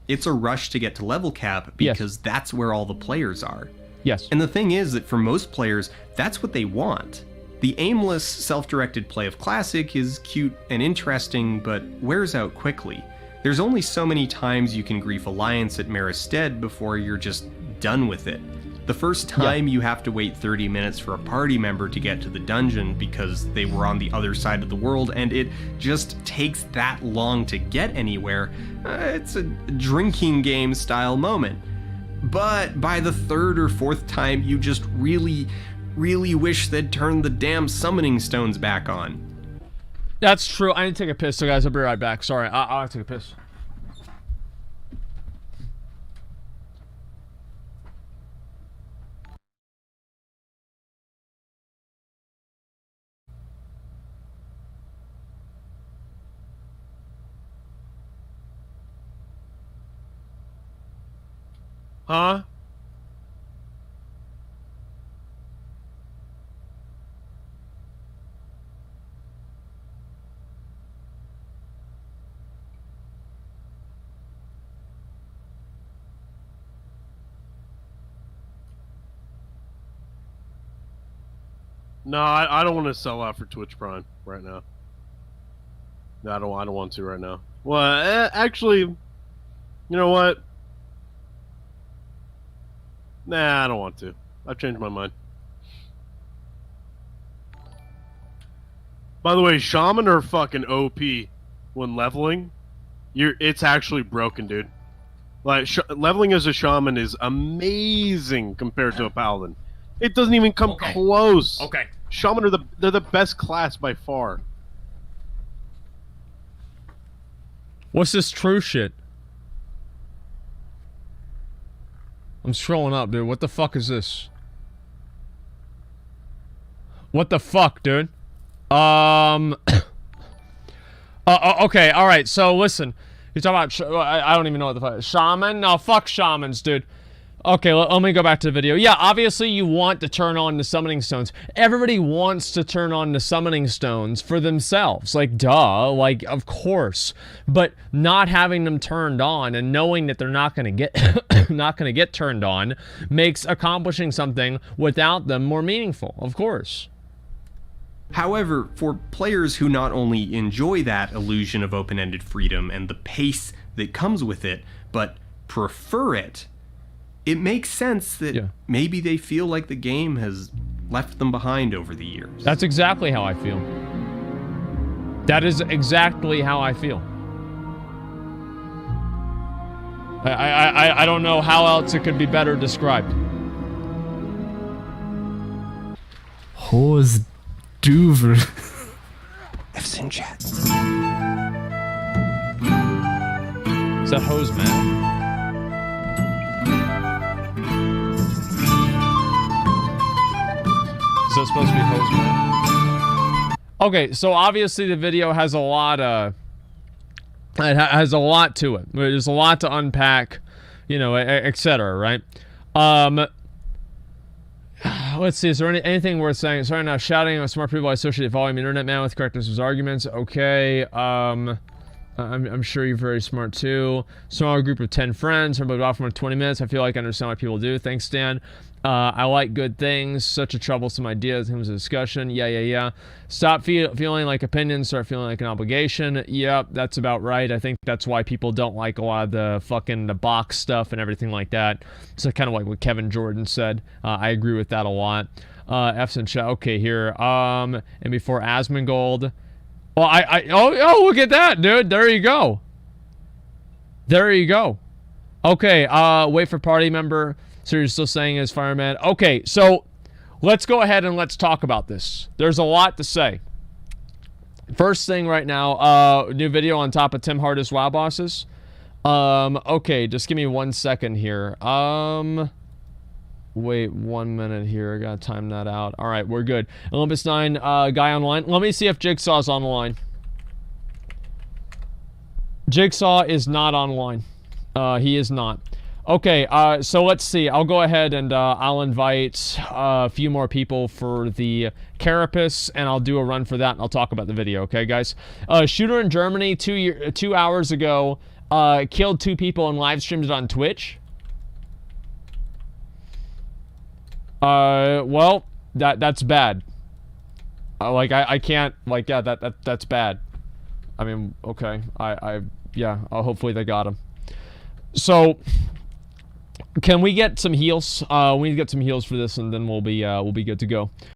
It's a rush to get to level cap because that's where all the players are. Yes. And the thing is that for most players, that's what they want. The aimless, self-directed play of Classic is cute and interesting, but wears out quickly. There's only so many times you can grief Alliance at Maristead before you're just done with it. The first time you have to wait 30 minutes for a party member to get to the dungeon because they were on the other side of the world, and it just takes that long to get anywhere. It's a drinking game style moment. But by the 3rd or 4th time, you just really, really wish they'd turned the damn summoning stones back on. That's true. I need to take a piss, so guys, I'll be right back. Sorry, I'll have to take a piss. Huh? No, I don't want to sell out for Twitch Prime right now. No, I don't want to right now. Well, actually, you know what? Nah, I don't want to. I've changed my mind. By the way, Shaman are fucking OP when leveling. It's actually broken, dude. Like, leveling as a Shaman is amazing compared to a Paladin. It doesn't even come close. Okay. Shaman they're the best class by far. What's this true shit? I'm scrolling up, dude. What the fuck is this? What the fuck, dude? Okay, alright, so listen. You're talking about... I don't even know what the fuck... Shaman? No, fuck shamans, dude. Okay, let me go back to the video. Yeah, obviously you want to turn on the summoning stones. Everybody wants to turn on the summoning stones for themselves. Like, duh. Like, of course. But not having them turned on and knowing that they're not going to get not going to get turned on makes accomplishing something without them more meaningful. Of course. However, for players who not only enjoy that illusion of open-ended freedom and the pace that comes with it, but prefer it, it makes sense that maybe they feel like the game has left them behind over the years. That's exactly how I feel. That is exactly how I feel. I don't know how else it could be better described. Whores Douvre. F's in chat. Is that hose man? Is that supposed to be hose man? Okay, so obviously the video has a lot it has a lot to it. There's a lot to unpack, you know, etc. Right? Let's see. Is there anything worth saying? Sorry, now shouting at smart people. I associate volume internet man with correctness of his arguments. Okay. I'm sure you're very smart too. Smaller group of 10 friends. Everybody off for 20 minutes. I feel like I understand what people do. Thanks, Dan. I like good things. Such a troublesome idea in terms of discussion. Yeah. Stop feeling like opinions. Start feeling like an obligation. Yep, that's about right. I think that's why people don't like a lot of the box stuff and everything like that. So kind of like what Kevin Jordan said. I agree with that a lot. F's in chat. Okay, here. And before Asmongold. Well, oh, look at that, dude. There you go. There you go. Okay, wait for party member. So you're still saying as fireman. Okay, so let's go ahead and let's talk about this. There's a lot to say. First thing right now, new video on top of Tim Hardest WoW bosses. Okay, just give me 1 second here. Wait 1 minute here. I gotta time that out. All right, we're good. Olympus 9 guy online. Let me see if Jigsaw's on the line. Jigsaw is not online. He is not. Okay, so let's see. I'll go ahead and I'll invite a few more people for the Carapace, and I'll do a run for that, and I'll talk about the video, okay, guys? Shooter in Germany 2 hours ago killed 2 people and live streamed it on Twitch. Well, that's bad. Like, I can't, like, yeah, that's bad. I mean, okay, yeah, hopefully they got him. So, can we get some heals? We need to get some heals for this, and then we'll be good to go.